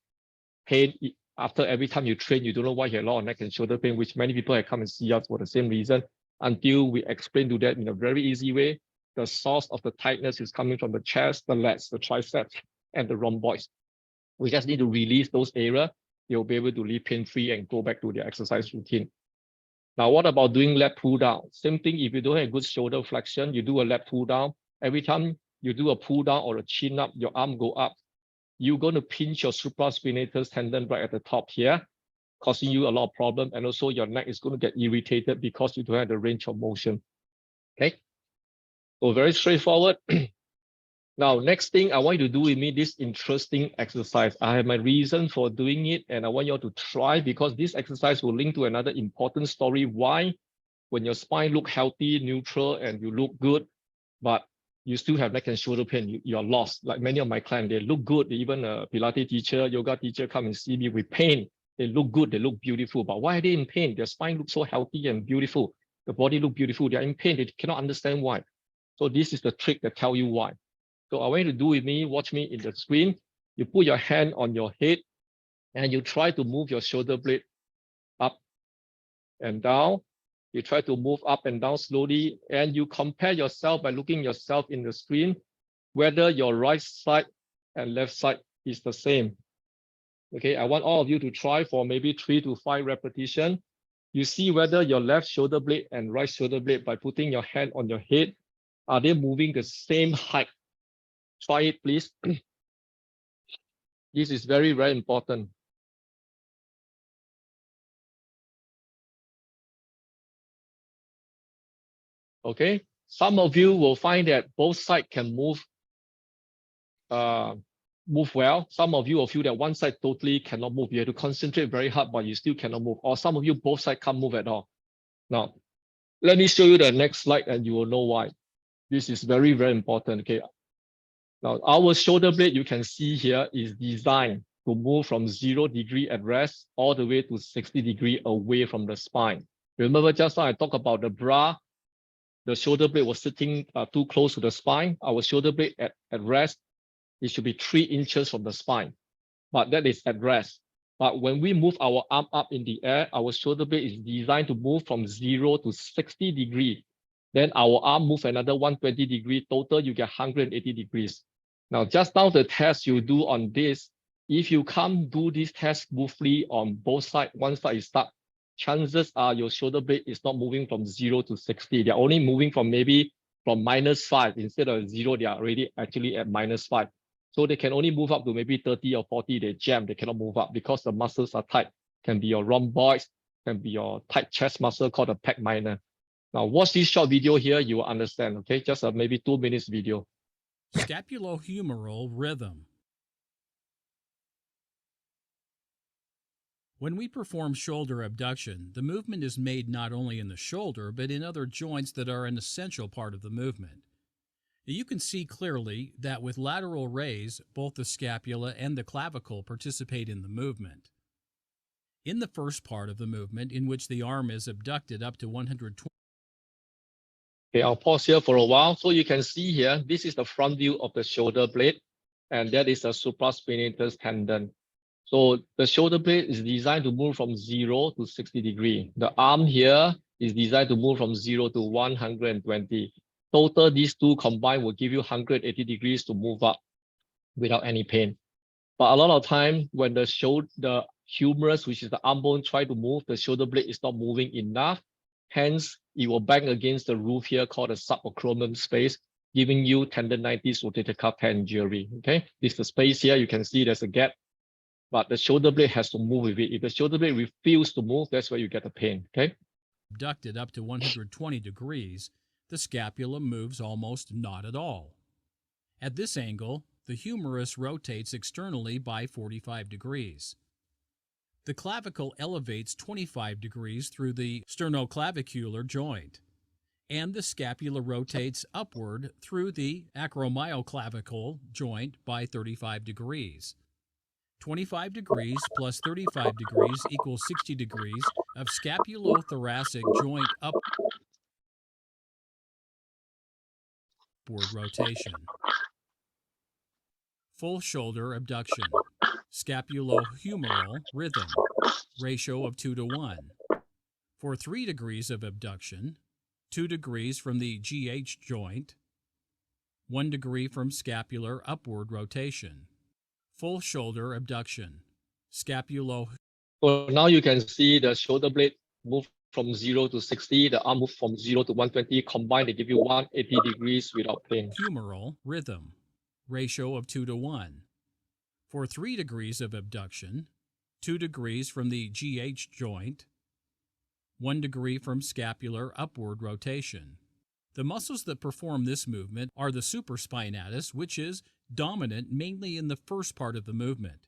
pain. After every time you train, you don't know why you have a lot of neck and shoulder pain, which many people have come and see us for the same reason, until we explain to them in a very easy way. The source of the tightness is coming from the chest, the lats, the triceps, and the rhomboids. We just need to release those areas. They'll be able to live pain-free and go back to their exercise routine. Now, what about doing leg pull down? Same thing, if you don't have good shoulder flexion, you do a leg pull down. Every time you do a pull down or a chin up, your arm go up, you're going to pinch your supraspinatus tendon right at the top here, causing you a lot of problem. And also your neck is going to get irritated because you don't have the range of motion. Okay. So very straightforward. Now, next thing I want you to do with me, this interesting exercise. I have my reason for doing it, and I want you all to try, because this exercise will link to another important story. Why, when your spine look healthy, neutral, and you look good, but you still have neck and shoulder pain, you're lost. Like many of my clients, they look good. Even a Pilates teacher, yoga teacher come and see me with pain. They look good, they look beautiful, but why are they in pain? Their spine looks so healthy and beautiful. The body look beautiful, they're in pain, they cannot understand why. So this is the trick that tell you why. So I want you to do with me, watch me in the screen. You put your hand on your head and you try to move your shoulder blade up and down. You try to move up and down slowly, and you compare yourself by looking yourself in the screen, whether your right side and left side is the same. Okay, I want all of you to try for maybe 3 to 5 repetitions. You see whether your left shoulder blade and right shoulder blade, by putting your hand on your head, are they moving the same height? Try it, please. This is very, very important. Okay, some of you will find that both sides can move well. Some of you will feel that one side totally cannot move. You have to concentrate very hard, but you still cannot move. Or some of you, both sides can't move at all. Now, let me show you the next slide and you will know why. This is very, very important. Okay. Now, our shoulder blade, you can see here, is designed to move from 0 degree at rest all the way to 60 degree away from the spine. Remember just now I talked about the bra, the shoulder blade was sitting too close to the spine. Our shoulder blade at rest, it should be 3 inches from the spine, but that is at rest. But when we move our arm up in the air, our shoulder blade is designed to move from 0 to 60 degree. Then our arm move another 120 degree, total you get 180 degrees. Now, just now the test you do on this, if you can't do this test smoothly on both sides, one side is stuck, chances are your shoulder blade is not moving from 0 to 60. They're only moving from maybe from -5. Instead of 0, they are already actually at -5. So they can only move up to maybe 30 or 40, they jam, they cannot move up because the muscles are tight. Can be your rhomboids, can be your tight chest muscle called the pec minor. Now watch this short video here, you will understand, okay? Just a maybe 2 minutes video. Scapulohumeral rhythm. When we perform shoulder abduction, the movement is made not only in the shoulder, but in other joints that are an essential part of the movement. You can see clearly that with lateral raise, both the scapula and the clavicle participate in the movement. In the first part of the movement, in which the arm is abducted up to 120. Okay, I'll pause here for a while. So you can see here, this is the front view of the shoulder blade, and that is the supraspinatus tendon. So the shoulder blade is designed to move from 0 to 60 degree. The arm here is designed to move from 0 to 120. Total, these two combined will give you 180 degrees to move up without any pain. But a lot of time when the humerus, which is the arm bone, try to move, the shoulder blade is not moving enough. Hence, it will bang against the roof here called the subacromial space, giving you tendinitis, rotator cuff tear injury. Okay, this is the space here. You can see there's a gap, but the shoulder blade has to move with it. If the shoulder blade refuses to move, that's where you get the pain. Okay. Abducted up to 120 degrees, the scapula moves almost not at all. At this angle, the humerus rotates externally by 45 degrees. The clavicle elevates 25 degrees through the sternoclavicular joint, and the scapula rotates upward through the acromioclavicle joint by 35 degrees. 25 degrees plus 35 degrees equals 60 degrees of scapulothoracic joint upward rotation. Full shoulder abduction. Scapulohumeral rhythm. Ratio of 2:1. For 3 degrees of abduction, 2 degrees from the GH joint, 1 degree from scapular upward rotation. Full shoulder abduction. Scapulo. So now you can see the shoulder blade move from 0 to 60, the arm move from 0 to 120. Combined, they give you 180 degrees without pain. Humeral rhythm. Ratio of 2:1. For 3 degrees of abduction, 2 degrees from the GH joint, 1 degree from scapular upward rotation. The muscles that perform this movement are the supraspinatus, which is dominant mainly in the first part of the movement,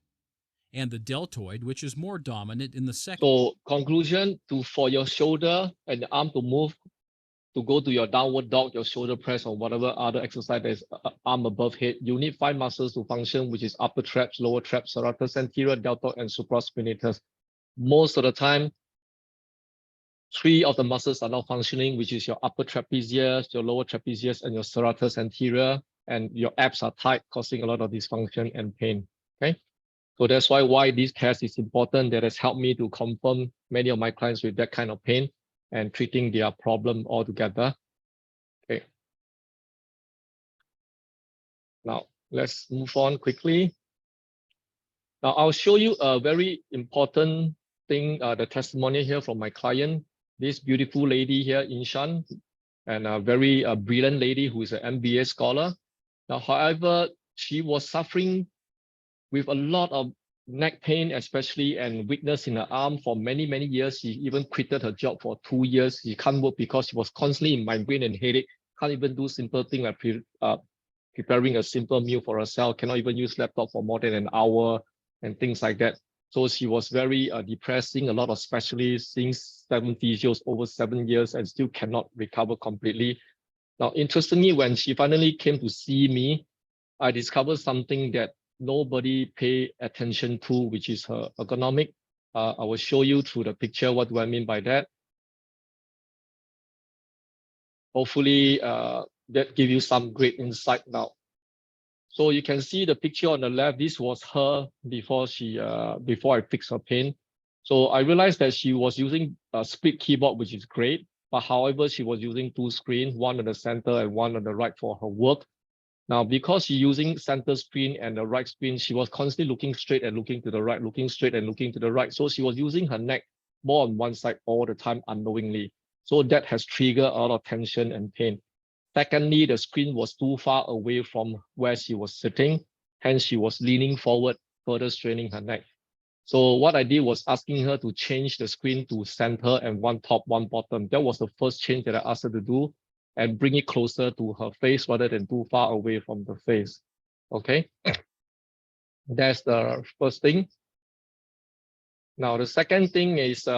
and the deltoid, which is more dominant in the second. So conclusion, for your shoulder and the arm to move, to go to your downward dog, your shoulder press, or whatever other exercise that is arm above head, you need 5 muscles to function, which is upper traps, lower traps, serratus anterior, deltoid, and supraspinatus. Most of the time, 3 of the muscles are not functioning, which is your upper trapezius, your lower trapezius, and your serratus anterior, and your abs are tight, causing a lot of dysfunction and pain. Okay, so that's why this test is important. That has helped me to confirm many of my clients with that kind of pain and treating their problem altogether. Okay. Now let's move on quickly. Now I'll show you a very important thing, the testimony here from my client. This beautiful lady here, Inshan, and a very brilliant lady who is an MBA scholar. Now, however, she was suffering with a lot of neck pain, especially, and weakness in her arm for many, many years. She even quitted her job for 2 years. She can't work because she was constantly in migraine and headache. Can't even do simple things like preparing a simple meal for herself. Cannot even use laptop for more than an hour and things like that. So she was very depressing, a lot of specialists, seeing 7 physios over 7 years and still cannot recover completely. Now, interestingly, when she finally came to see me, I discovered something that nobody pay attention to, which is her ergonomic. I will show you through the picture what do I mean by that. Hopefully, that give you some great insight now. So you can see the picture on the left. This was her before before I fixed her pain. So I realized that she was using a split keyboard, which is great. But however, she was using 2 screens, one on the center and one on the right for her work. Now, because she's using center screen and the right screen, she was constantly looking straight and looking to the right, looking straight and looking to the right. So she was using her neck more on one side all the time unknowingly. So that has triggered a lot of tension and pain. Secondly, the screen was too far away from where she was sitting, hence she was leaning forward, further straining her neck. So what I did was asking her to change the screen to center and one top, one bottom. That was the first change that I asked her to do, and bring it closer to her face rather than too far away from the face. Okay, that's the first thing. Now, the second thing is,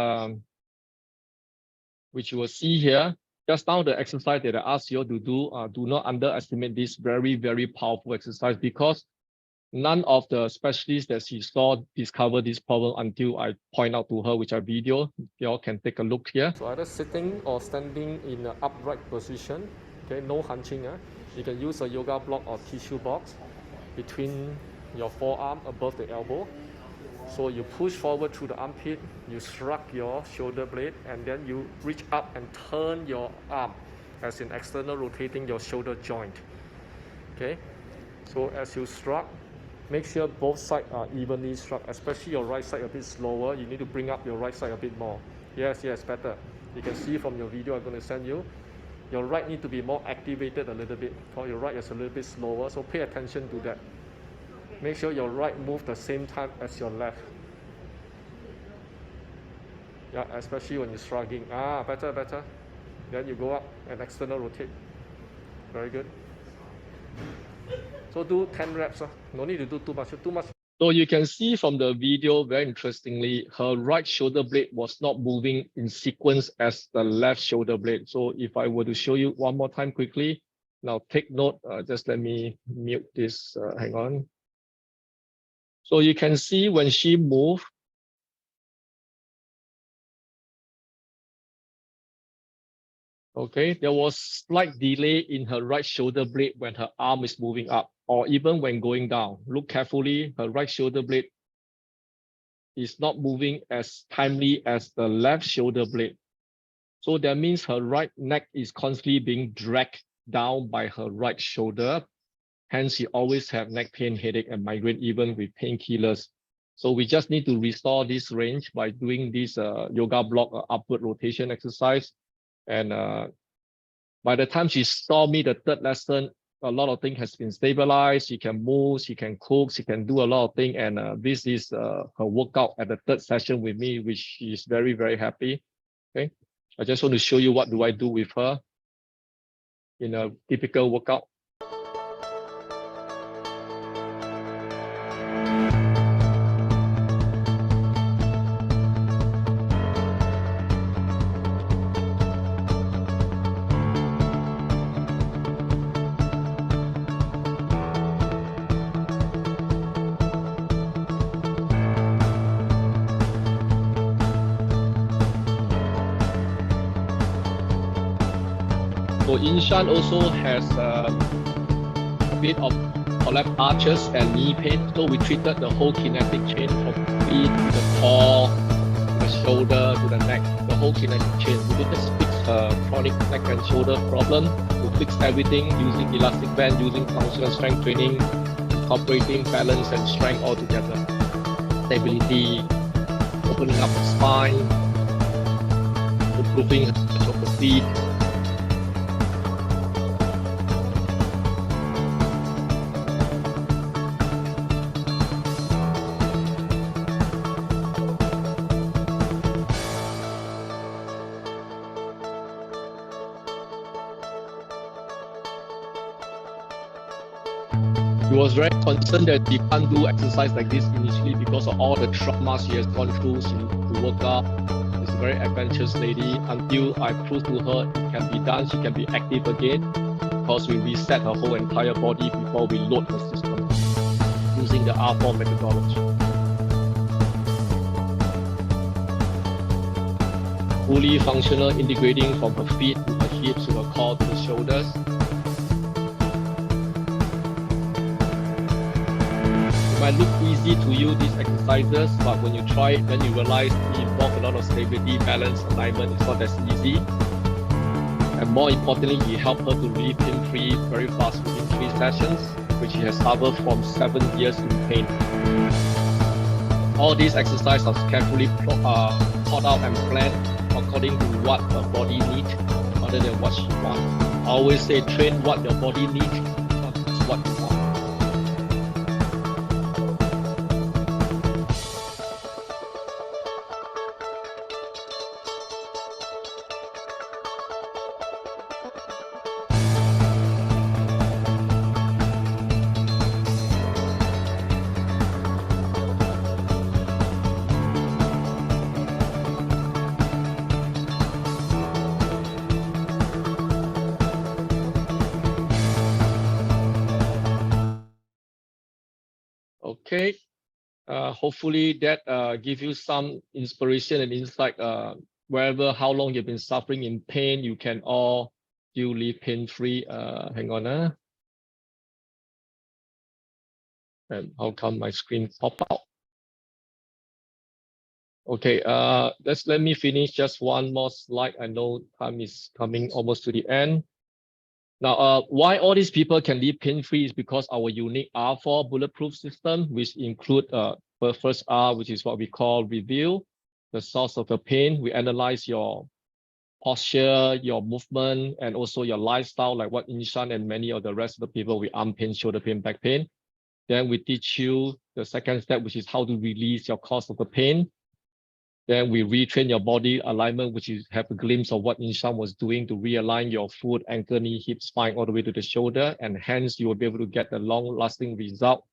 which you will see here, just now the exercise that I asked you to do not underestimate this very, very powerful exercise, because none of the specialists that she saw discovered this problem until I point out to her, which I video. You all can take a look here. So either sitting or standing in an upright position, okay, no hunching. You can use a yoga block or tissue box between your forearm above the elbow. So you push forward through the armpit, you shrug your shoulder blade, and then you reach up and turn your arm, as in external rotating your shoulder joint. Okay, so as you shrug, make sure both sides are evenly struck, especially your right side a bit slower. You need to bring up your right side a bit more. Yes, better. You can see from your video I'm going to send you. Your right need to be more activated a little bit, or your right is a little bit slower, so pay attention to that. Make sure your right move the same time as your left. Yeah, especially when you're shrugging. Better. Then you go up and external rotate. Very good. So do 10 reps. No need to do too much. So you can see from the video, very interestingly, her right shoulder blade was not moving in sequence as the left shoulder blade. So if I were to show you one more time quickly, now take note, just let me mute this, hang on. So you can see when she moves, okay, there was slight delay in her right shoulder blade when her arm is moving up, or even when going down. Look carefully, her right shoulder blade is not moving as timely as the left shoulder blade. So that means her right neck is constantly being dragged down by her right shoulder. Hence, she always have neck pain, headache, and migraine, even with painkillers. So we just need to restore this range by doing this yoga block upward rotation exercise. And by the time she saw me the third lesson, a lot of things has been stabilized. She can move, she can cook, she can do a lot of things. And this is her workout at the third session with me, which she is very, very happy. Okay, I just want to show you what do I do with her in a typical workout. So Inshan also has a bit of collapsed arches and knee pain. So we treated the whole kinetic chain from the feet to the core, to the shoulder, to the neck, the whole kinetic chain. We didn't just fix her chronic neck and shoulder problem. We fixed everything using elastic band, using functional strength training, incorporating balance and strength all together. Stability, opening up the spine, improving her of the feet. He was very concerned that he can't do exercise like this initially because of all the trauma she has gone through. She needs to work out. She's a very adventurous lady. Until I proved to her it can be done, she can be active again, because we reset her whole entire body before we load her system using the R4 methodology. Fully functional, integrating from her feet to her hips to her core to the shoulders. Might look easy to you, these exercises, but when you try it, then you realize it involves a lot of stability, balance, alignment. It's not as easy. And more importantly, it helped her to really pain-free very fast within 3 sessions, which she has suffered from 7 years in pain. All these exercises are carefully thought out and planned according to what her body needs, rather than what she wants. I always say, train what your body needs, not just what you want. Okay, hopefully that gives you some inspiration and insight. Wherever, how long you've been suffering in pain, you can all still live pain-free. Hang on. And how come my screen pop out? Okay, let me finish just one more slide. I know time is coming almost to the end. Now, why all these people can live pain-free is because our unique R4 bulletproof system, which include the first R, which is what we call review, the source of the pain. We analyze your posture, your movement, and also your lifestyle, like what Inshan and many of the rest of the people with arm pain, shoulder pain, back pain. Then we teach you the second step, which is how to release your cause of the pain. Then we retrain your body alignment, which is have a glimpse of what Inshan was doing to realign your foot, ankle, knee, hip, spine, all the way to the shoulder. And hence you will be able to get the long-lasting result,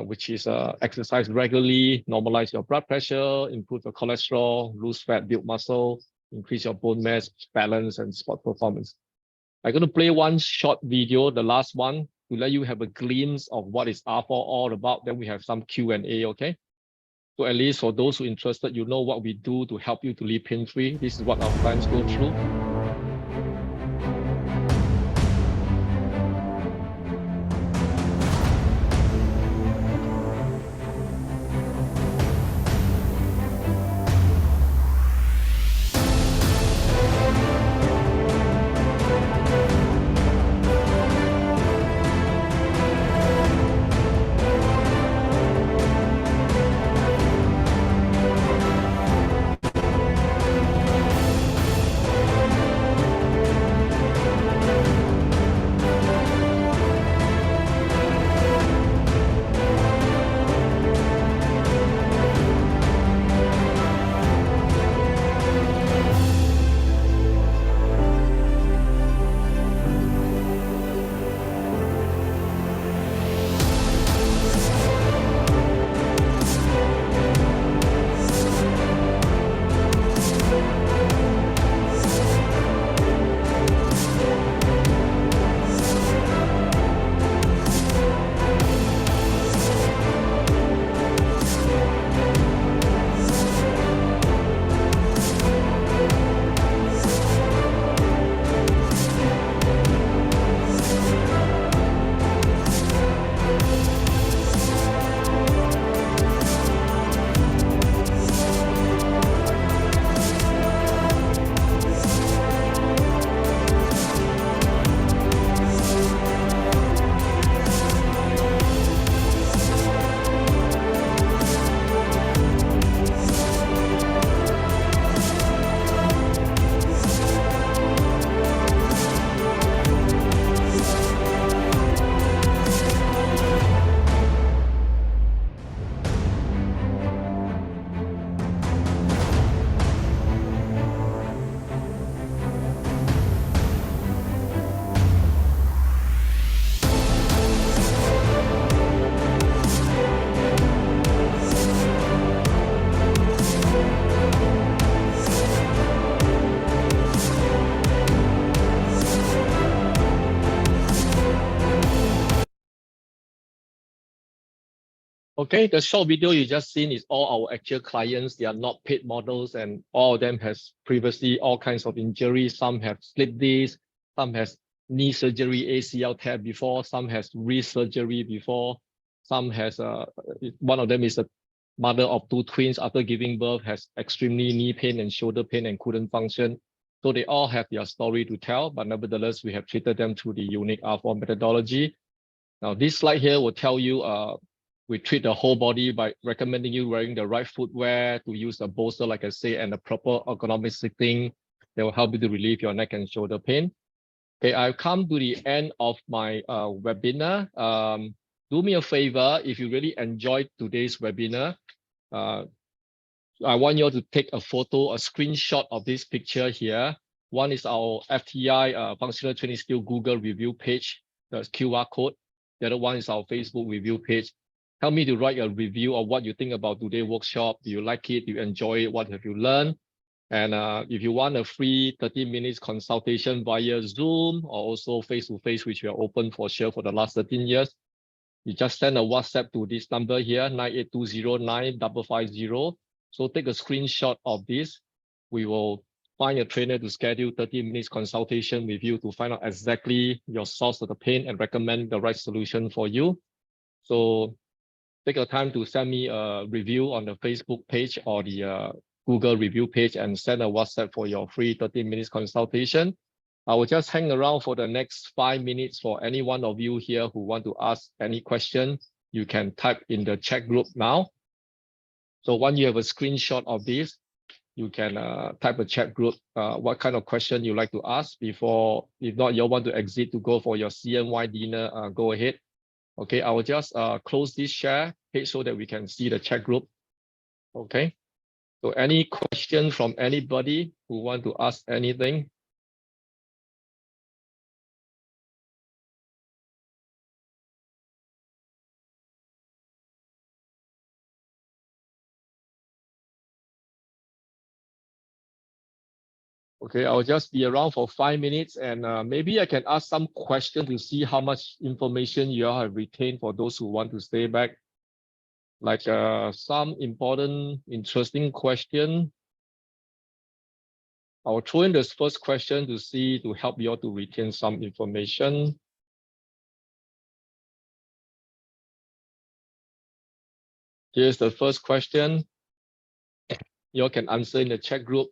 which is exercise regularly, normalize your blood pressure, improve your cholesterol, lose fat, build muscle, increase your bone mass, balance, and sport performance. I'm going to play one short video, the last one, to let you have a glimpse of what is R4 all about. Then we have some Q&A, okay? So at least for those who are interested, you know what we do to help you to live pain-free. This is what our clients go through. Okay, the short video you just seen is all our actual clients. They are not paid models, and all of them has previously all kinds of injuries. Some have slipped disc, some has knee surgery, ACL tear before, some has wrist surgery before, some has one of them is a mother of two twins after giving birth, has extremely knee pain and shoulder pain and couldn't function. So they all have their story to tell, but nevertheless, we have treated them through the unique R4 methodology. Now, this slide here will tell you we treat the whole body by recommending you wearing the right footwear, to use a bolster, like I say, and a proper ergonomic sitting that will help you to relieve your neck and shoulder pain. Okay, I've come to the end of my webinar. Do me a favor, if you really enjoyed today's webinar, I want you all to take a photo, a screenshot of this picture here. One is our FTI Functional Training Skill Google review page, the QR code. The other one is our Facebook review page. Help me to write a review of what you think about today's workshop. Do you like it? Do you enjoy it? What have you learned? And if you want a free 30 minutes consultation via Zoom or also face-to-face, which we are open for sure for the last 13 years, you just send a WhatsApp to this number here, 98209550. So take a screenshot of this. We will find a trainer to schedule 30 minutes consultation with you to find out exactly your source of the pain and recommend the right solution for you. So take your time to send me a review on the Facebook page or the Google review page and send a WhatsApp for your free 30 minutes consultation. I will just hang around for the next 5 minutes for any one of you here who want to ask any question. You can type in the chat group now. So once you have a screenshot of this, you can type a chat group, what kind of question you like to ask before, if not, you want to exit to go for your CNY dinner, go ahead. Okay, I will just close this share page so that we can see the chat group. Okay, so any question from anybody who want to ask anything? Okay, I'll just be around for 5 minutes and maybe I can ask some questions to see how much information you all have retained for those who want to stay back. Like some important, interesting question. I'll throw in this first question to help you all to retain some information. Here's the first question. You all can answer in the chat group.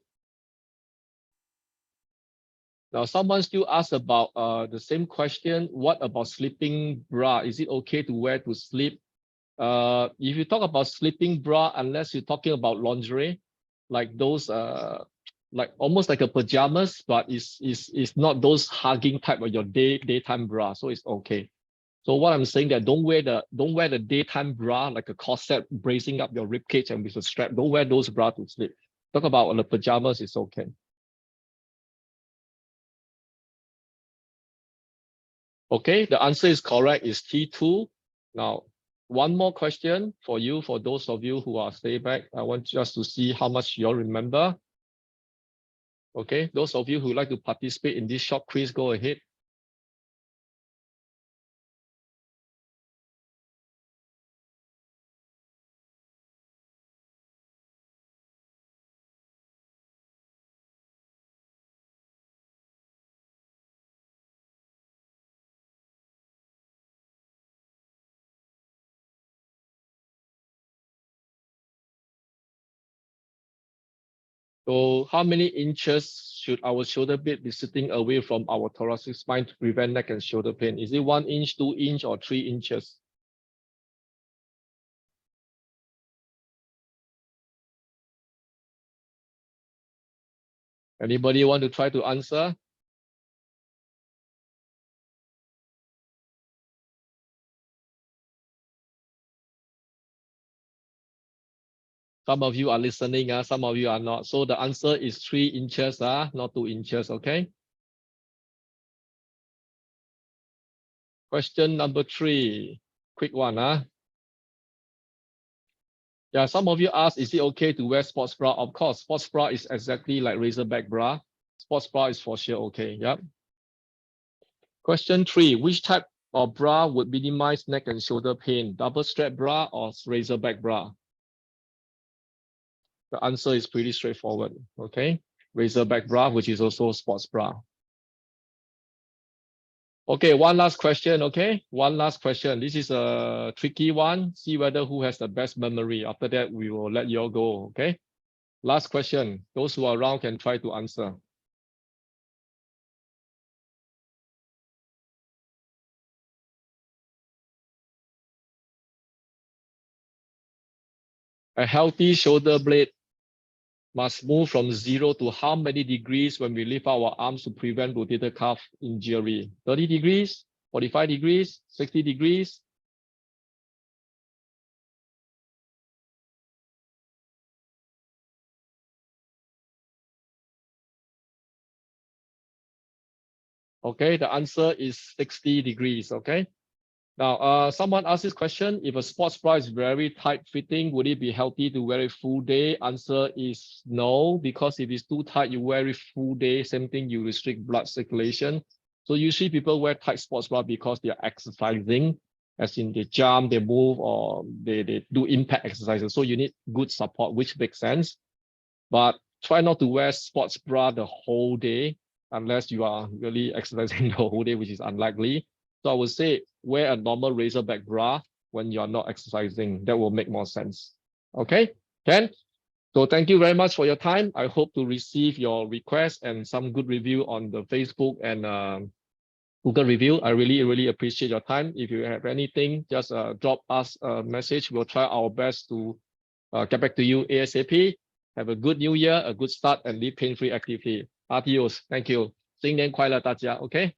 Now, someone still asks about the same question. What about sleeping bra? Is it okay to wear to sleep? If you talk about sleeping bra, unless you're talking about lingerie, like those like almost like a pajamas, but it's not those hugging type of your daytime bra, so it's okay. So what I'm saying that don't wear the daytime bra like a corset bracing up your ribcage and with a strap. Don't wear those bra to sleep. Talk about the pajamas, it's okay. Okay, the answer is correct, is T2. Now, one more question for you, for those of you who are stay back. I want just to see how much you all remember. Okay, those of you who like to participate in this short quiz, go ahead. So how many inches should our shoulder blade be sitting away from our thoracic spine to prevent neck and shoulder pain? Is it 1 inch, 2 inch, or 3 inches? Anybody want to try to answer? Some of you are listening, some of you are not. So the answer is 3 inches, not 2 inches, okay? Question number 3, quick one. Yeah, some of you asked, is it okay to wear sports bra? Of course, sports bra is exactly like razorback bra. Sports bra is for sure okay, yep. Question 3, which type of bra would minimize neck and shoulder pain? Double strap bra or razorback bra? The answer is pretty straightforward, okay? Razorback bra, which is also sports bra. Okay, one last question, okay? One last question. This is a tricky one. See whether who has the best memory. After that, we will let you all go, okay? Last question. Those who are around can try to answer. A healthy shoulder blade must move from 0 to how many degrees when we lift our arms to prevent rotator cuff injury? 30 degrees, 45 degrees, 60 degrees? Okay, the answer is 60 degrees, okay? Now, someone asked this question, if a sports bra is very tight fitting, would it be healthy to wear it full day? Answer is no, because if it's too tight, you wear it full day, same thing, you restrict blood circulation. So usually people wear tight sports bra because they are exercising, as in they jump, they move, or they do impact exercises. So you need good support, which makes sense. But try not to wear sports bra the whole day, unless you are really exercising the whole day, which is unlikely. So I would say wear a normal razorback bra when you're not exercising. That will make more sense. Okay, Ken? So thank you very much for your time. I hope to receive your request and some good review on the Facebook and Google review. I really appreciate your time. If you have anything, just drop us a message. We'll try our best to get back to you ASAP. Have a good new year, a good start, and live pain-free actively. Adios. Thank you. 新年快乐，大家。OK。